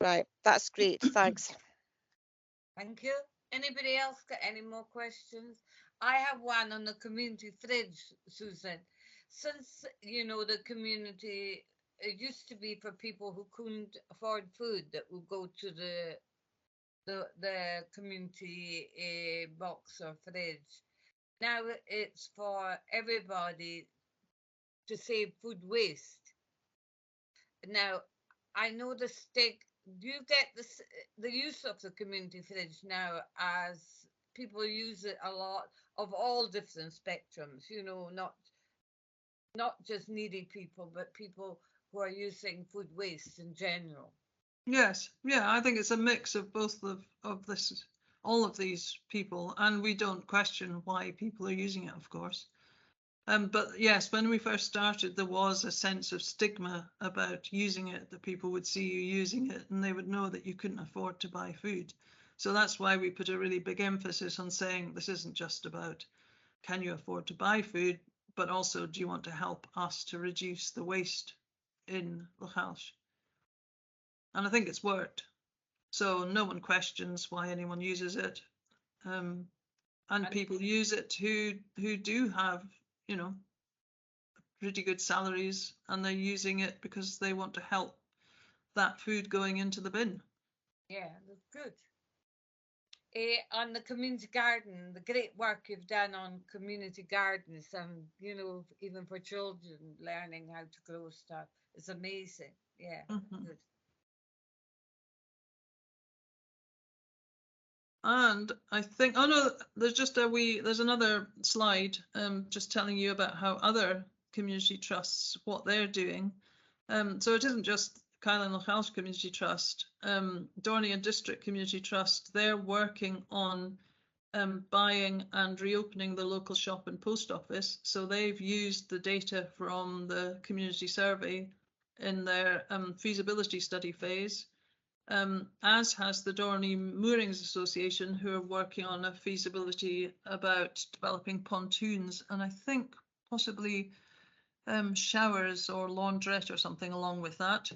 Right, that's great. Thanks. Thank you. Anybody else got any more questions? I have one on the community fridge, Susan. Since, the community, it used to be for people who couldn't afford food that would go to the community box or fridge. Now it's for everybody to save food waste. Now, I know the state. Do you get the use of the community fridge now, as people use it a lot of all different spectrums, not just needy people, but people who are using food waste in general? Yes, yeah, I think it's a mix of both all of these people, and we don't question why people are using it, of course. But yes, when we first started, there was a sense of stigma about using it, that people would see you using it and they would know that you couldn't afford to buy food. So that's why we put a really big emphasis on saying this isn't just about can you afford to buy food, but also do you want to help us to reduce the waste in Lochalsh? And I think it's worked. So no one questions why anyone uses it. And people use it who do have, pretty good salaries, and they're using it because they want to help that food going into the bin. Yeah, that's good. On the community garden, the great work you've done on community gardens, and even for children learning how to grow stuff, is amazing. Yeah, good. And I think, there's another slide just telling you about how other community trusts, what they're doing. So it isn't just Highland Lochalsh Community Trust. Dorney and District Community Trust, they're working on buying and reopening the local shop and post office. So they've used the data from the community survey in their feasibility study phase. As has the Dorney Moorings Association, who are working on a feasibility about developing pontoons, and I think possibly showers or laundrette or something along with that.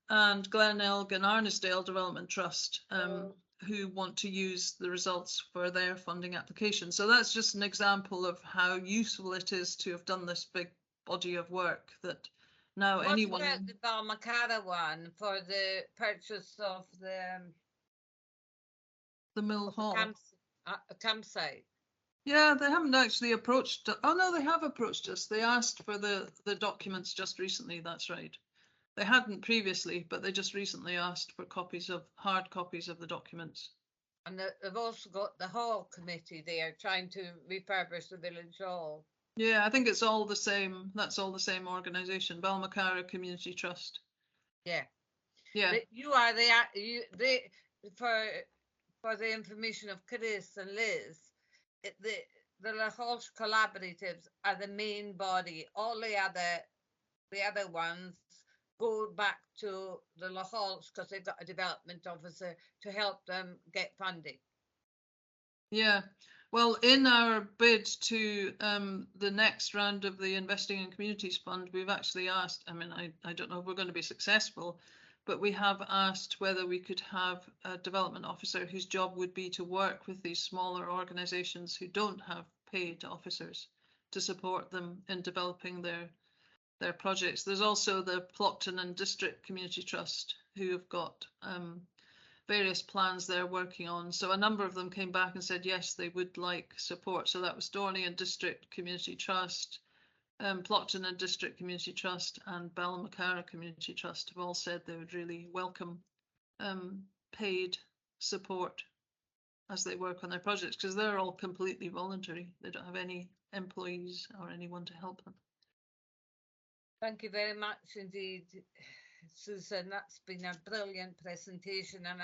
And Glenelg and Arnisdale Development Trust, who want to use the results for their funding application. So that's just an example of how useful it is to have done this big body of work that now anyone. What about the Balmacara one for the purchase of the Mill Hall campsite? Yeah, they haven't actually approached. Oh no, they have approached us. They asked for the documents just recently. That's right. They hadn't previously, but they just recently asked for hard copies of the documents. And they've also got the hall committee there trying to refurbish the village hall. Yeah, I think it's all the same. That's all the same organisation, Balmacara Community Trust. Yeah. Yeah. You are for the information of Chris and Liz, the Lochalsh collaboratives are the main body. All the other ones go back to the Lochalsh because they've got a development officer to help them get funding. Yeah. Well, in our bid to the next round of the Investing in Communities Fund, we've actually asked, I mean, I don't know if we're going to be successful, but we have asked whether we could have a development officer whose job would be to work with these smaller organisations who don't have paid officers to support them in developing their projects. There's also the Plockton and District Community Trust who have got various plans they're working on. So a number of them came back and said, yes, they would like support. So that was Dorney and District Community Trust, Plockton and District Community Trust and Balmacara Community Trust have all said they would really welcome paid support as they work on their projects, because they're all completely voluntary. They don't have any employees or anyone to help them. Thank you very much indeed, Susan. That's been a brilliant presentation, and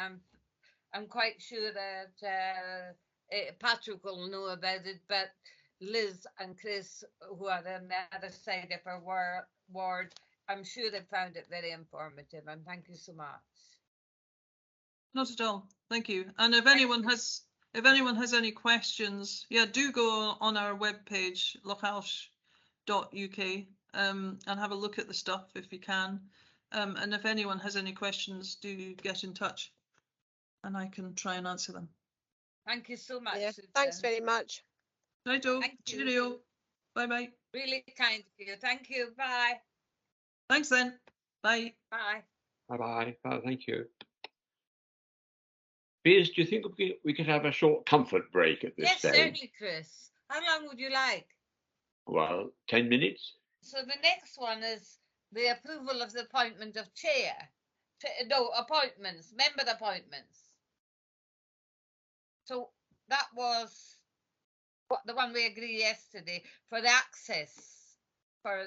I'm quite sure that Patrick will know about it, but Liz and Chris, who are on the other side of our ward, I'm sure they found it very informative, and thank you so much. Not at all. Thank you. And if anyone has any questions, yeah, do go on our webpage, lochalsh.uk, and have a look at the stuff if you can. And if anyone has any questions, do get in touch and I can try and answer them. Thank you so much. Yeah, Susan. thanks very much. Righto. Thank you. Cheerio. Bye bye. Really kind of you. Thank you. Bye. Thanks then. Bye. Bye. Bye bye. Thank you. Piers, do you think we could have a short comfort break at this Yes, stage? certainly, Chris. How long would you like? Well, 10 minutes. So the next one is the approval of the appointment of chair. No, appointments, member appointments. So that was the one we agreed yesterday for the access, for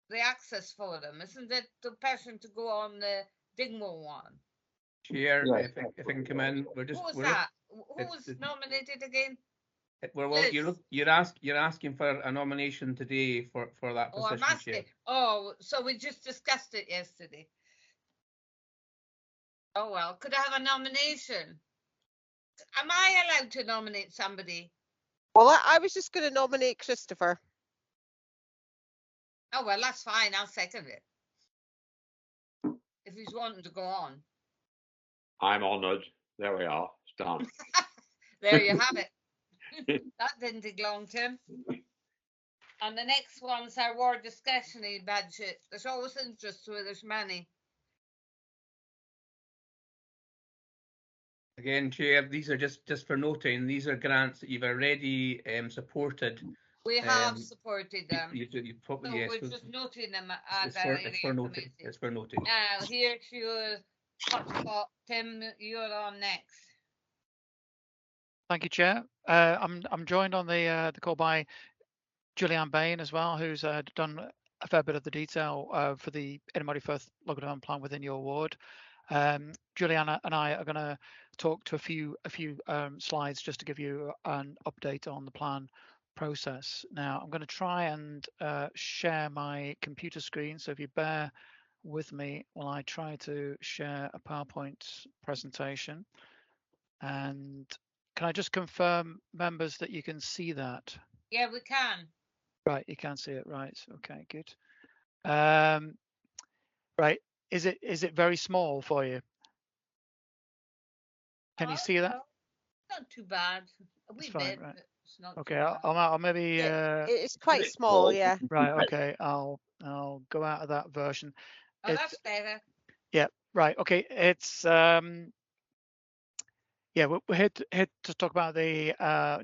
the access forum, isn't it? The person to go on the Dingwall one. Chair, Yes. if I can come in, Who was that? Who was nominated again? You're asking for a nomination today for that Oh, I'm position, asking. Chair. Oh, so we just discussed it yesterday. Oh well, could I have a nomination? Am I allowed to nominate somebody? Well, I was just going to nominate Christopher. Oh well, that's fine. I'll second it. If he's wanting to go on. I'm honoured. There we are. It's done. There you have it. That didn't take long, Tim. And the next one's our ward discretionary budget. There's always interest where there's money. Again, Chair, these are just for noting. These are grants that you've already supported. We have supported them. You probably, So yes. we're just noting them as It's for noting. It's for noting. Now, here's your hotspot. Tim, you're on next. Thank you, Chair. I'm joined on the call by Julianne Bain as well, who's done a fair bit of the detail for the Edinburgh Firth local development plan within your ward. Juliana and I are going to talk to a few slides just to give you an update on the plan process. Now, I'm going to try and share my computer screen. So if you bear with me while I try to share a PowerPoint presentation. And can I just confirm, members, that you can see that? Yeah, we can. Right, you can see it. Right. Okay, good. Right. Is it very small for you? Can you see that? No, not too bad. It's fine, right. It's not Okay, too bad. I'll maybe. It's quite small, yeah. Right. Okay. I'll go out of that version. Oh, that's better. Yeah. Right. Okay. It's yeah. We're here to talk about the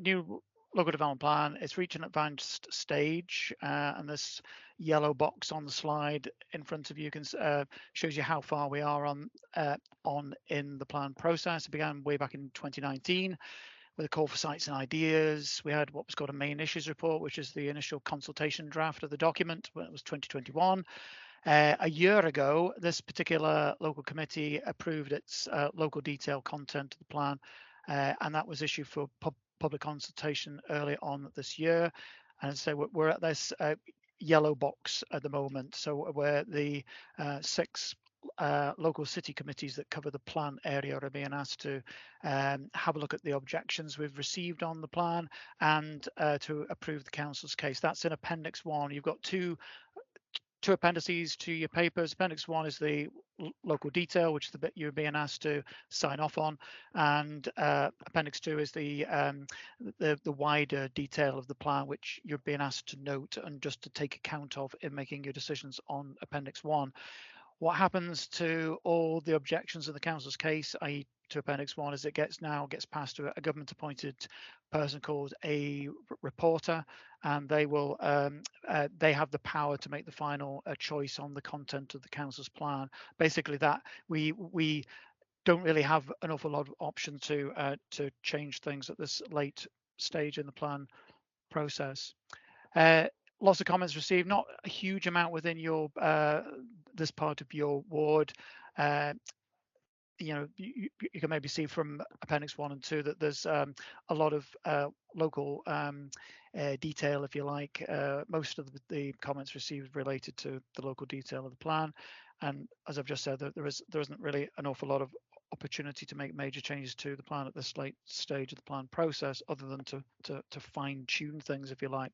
new local development plan. It's reached an advanced stage, and this yellow box on the slide in front of you can shows you how far we are on in the plan process. It began way back in 2019 with a call for sites and ideas. We had what was called a main issues report, which is the initial consultation draft of the document when it was 2021. A year ago, this particular local committee approved its local detail content of the plan, and that was issued for public consultation early on this year. And so we're at this yellow box at the moment. So where the 6 local city committees that cover the plan area are being asked to have a look at the objections we've received on the plan and to approve the council's case. That's in Appendix 1. You've got two appendices to your papers. Appendix 1 is the local detail, which is the bit you're being asked to sign off on, and Appendix 2 is the wider detail of the plan, which you're being asked to note and just to take account of in making your decisions on Appendix 1. What happens to all the objections in the council's case, i.e. to Appendix 1, is it gets passed to a government appointed person called a reporter, and they will they have the power to make the final choice on the content of the council's plan. Basically, that we don't really have an awful lot of option to change things at this late stage in the plan process. Lots of comments received, not a huge amount within your this part of your ward. You know, you can maybe see from Appendix 1 and 2 that there's a lot of local detail, if you like. Most of the comments received related to the local detail of the plan, and as I've just said, there isn't really an awful lot of opportunity to make major changes to the plan at this late stage of the plan process, other than to fine tune things, if you like.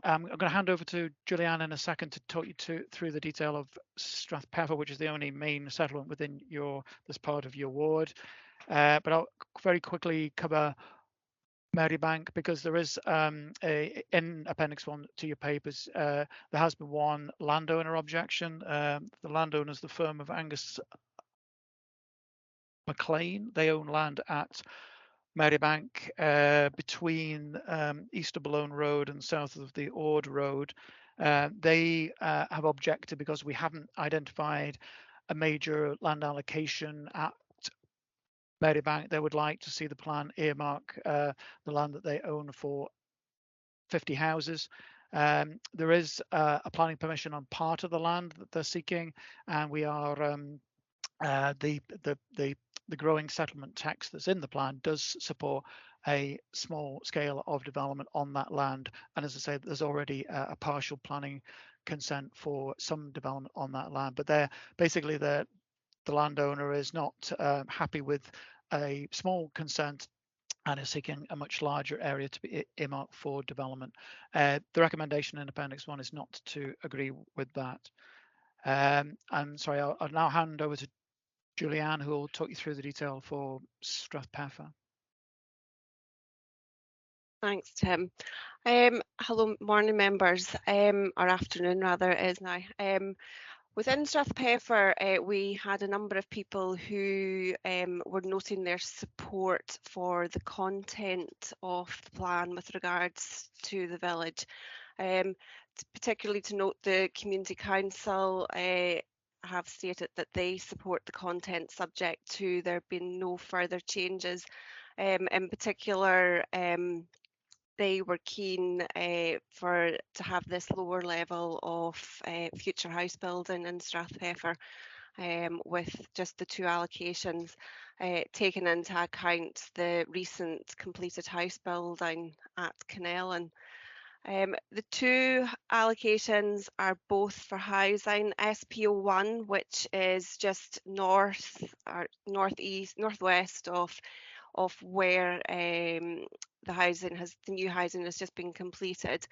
I'm going to hand over to Julianne in a second to talk you through the detail of Strathpeffer, which is the only main settlement within this part of your ward. But I'll very quickly cover Marybank, because there is in Appendix 1 to your papers, there has been one landowner objection. The landowner is the firm of Angus McLean. They own land at Marybank between east of Boulogne Road and south of the Ord Road. They have objected because we haven't identified a major land allocation at Marybank. They would like to see the plan earmark the land that they own for 50 houses. There is a planning permission on part of the land that they're seeking, and we are the growing settlement text that's in the plan does support a small scale of development on that land. And as I say, there's already a partial planning consent for some development on that land. But they're basically the landowner is not happy with a small consent and is seeking a much larger area to be earmarked for development. The recommendation in Appendix 1 is not to agree with that. I'm sorry, I'll now hand over to Julianne, who will talk you through the detail for Strathpeffer. Thanks, Tim. Hello, morning members, or afternoon rather it is now. Within Strathpeffer, we had a number of people who were noting their support for the content of the plan with regards to the village. Particularly to note, the Community Council have stated that they support the content subject to there being no further changes. In particular, they were keen to have this lower level of future house building in Strathpeffer, with just the 2 allocations, taking into account the recent completed house building at Canellan. The 2 allocations are both for housing. SPO1, which is just north or northwest of where the new housing has just been completed.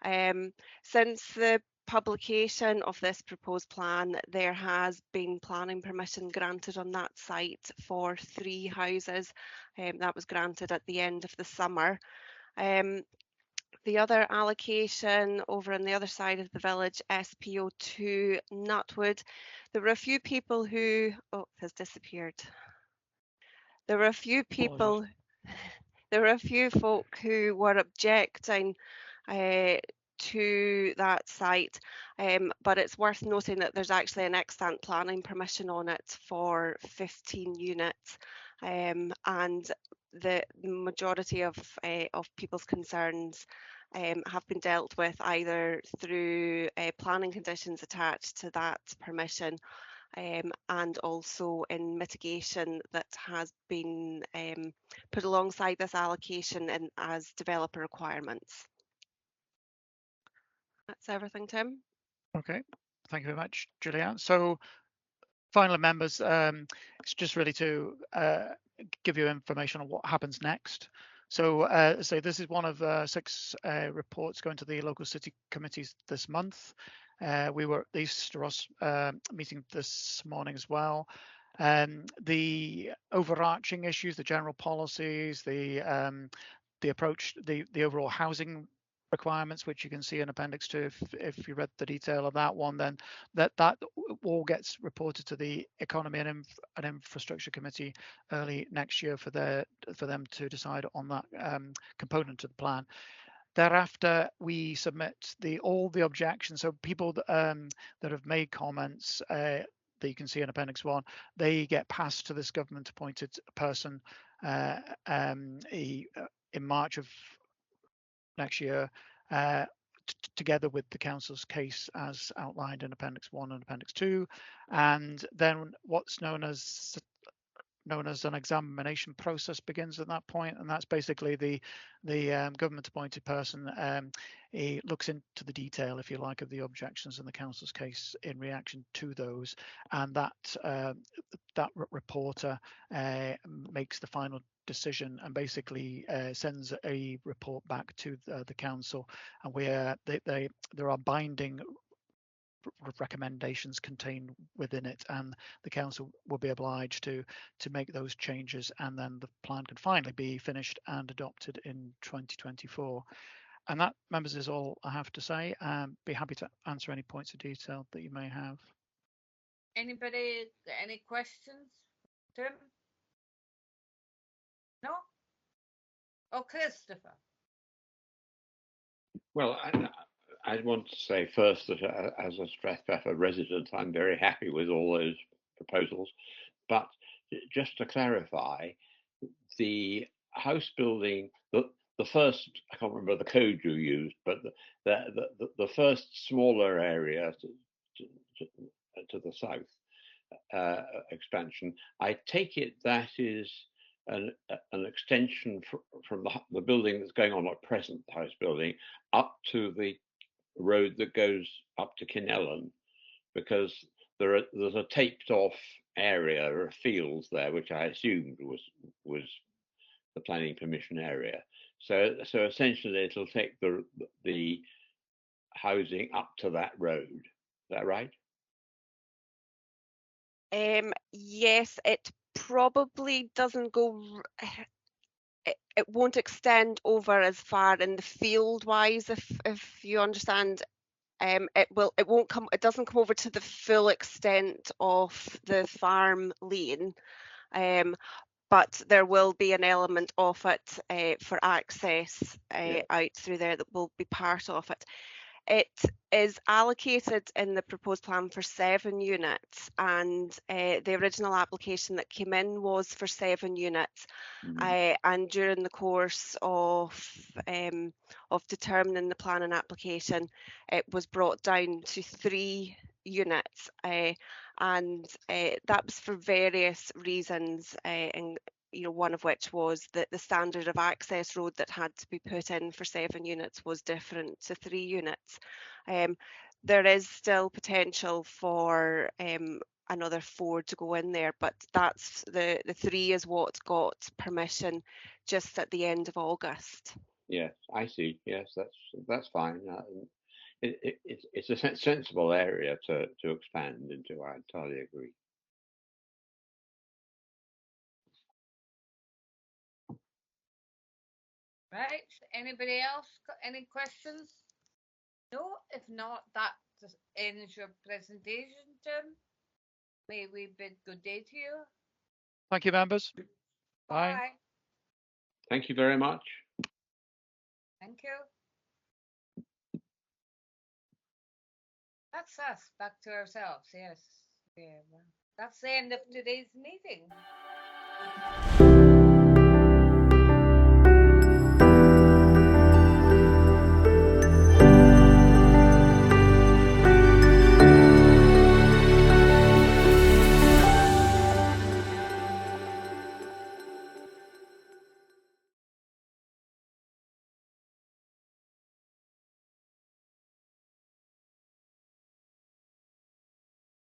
Since the publication of this proposed plan, there has been planning permission granted on that site for 3 houses. That was granted at the end of the summer. The other allocation over on the other side of the village, SPO2 Nutwood, there were a few people who, oh, it has disappeared. There were a few people there were a few folk who were objecting to that site, but it's worth noting that there's actually an extant planning permission on it for 15 units, and the majority of people's concerns have been dealt with either through planning conditions attached to that permission, and also in mitigation that has been put alongside this allocation and as developer requirements. That's everything, Tim. Okay, thank you very much, Julianne. So finally, members, it's just really to give you information on what happens next. So this is one of 6 reports going to the local city committees this month. We were at the East Ross meeting this morning as well. The overarching issues, the general policies, the approach, the overall housing requirements, which you can see in Appendix 2 if you read the detail of that one, then that all gets reported to the Economy and Infrastructure Committee early next year for them to decide on that component of the plan. Thereafter, we submit all the objections. So people that have made comments that you can see in Appendix 1, they get passed to this government appointed person in March of next year, together with the council's case as outlined in Appendix 1 and Appendix 2, and then what's known as an examination process begins at that point, and that's basically the government appointed person he looks into the detail, if you like, of the objections in the council's case in reaction to those, and that reporter makes the final decision and basically sends a report back to the council, and where there are binding recommendations contained within it, and the council will be obliged to make those changes, and then the plan can finally be finished and adopted in 2024. And that, members, is all I have to say. Be happy to answer any points of detail that you may have. Anybody got any questions, Tim? No? Oh, Christopher. Well, I want to say first that as a Strathpeffer resident, I'm very happy with all those proposals. But just to clarify, the house building, the first, I can't remember the code you used, but the first smaller area to the south expansion, I take it that is an extension from the building that's going on at present, the house building, up to the road that goes up to Kinellan, because there's a taped off area or fields there, which I assumed was the planning permission area. So essentially it'll take the housing up to that road. Is that right? Yes, it probably doesn't go. It won't extend over as far in the field wise, if you understand. It doesn't come over to the full extent of the farm lane, but there will be an element of it for access out through there that will be part of it. It is allocated in the proposed plan for 7 units, and the original application that came in was for 7 units. And during the course of determining the plan and application, it was brought down to 3 units, and that was for various reasons, and one of which was that the standard of access road that had to be put in for 7 units was different to 3 units. There is still potential for another 4 to go in there, but that's the 3 is what got permission just at the end of August. Yes, I see. Yes, that's fine. It's a sensible area to expand into. I entirely agree. Right, anybody else got any questions? No, if not, that just ends your presentation, Tim. May we bid good day to you. Thank you, members. Bye. Bye. Thank you very much. Thank you. That's us, back to ourselves, yes. Yeah, well, that's the end of today's meeting.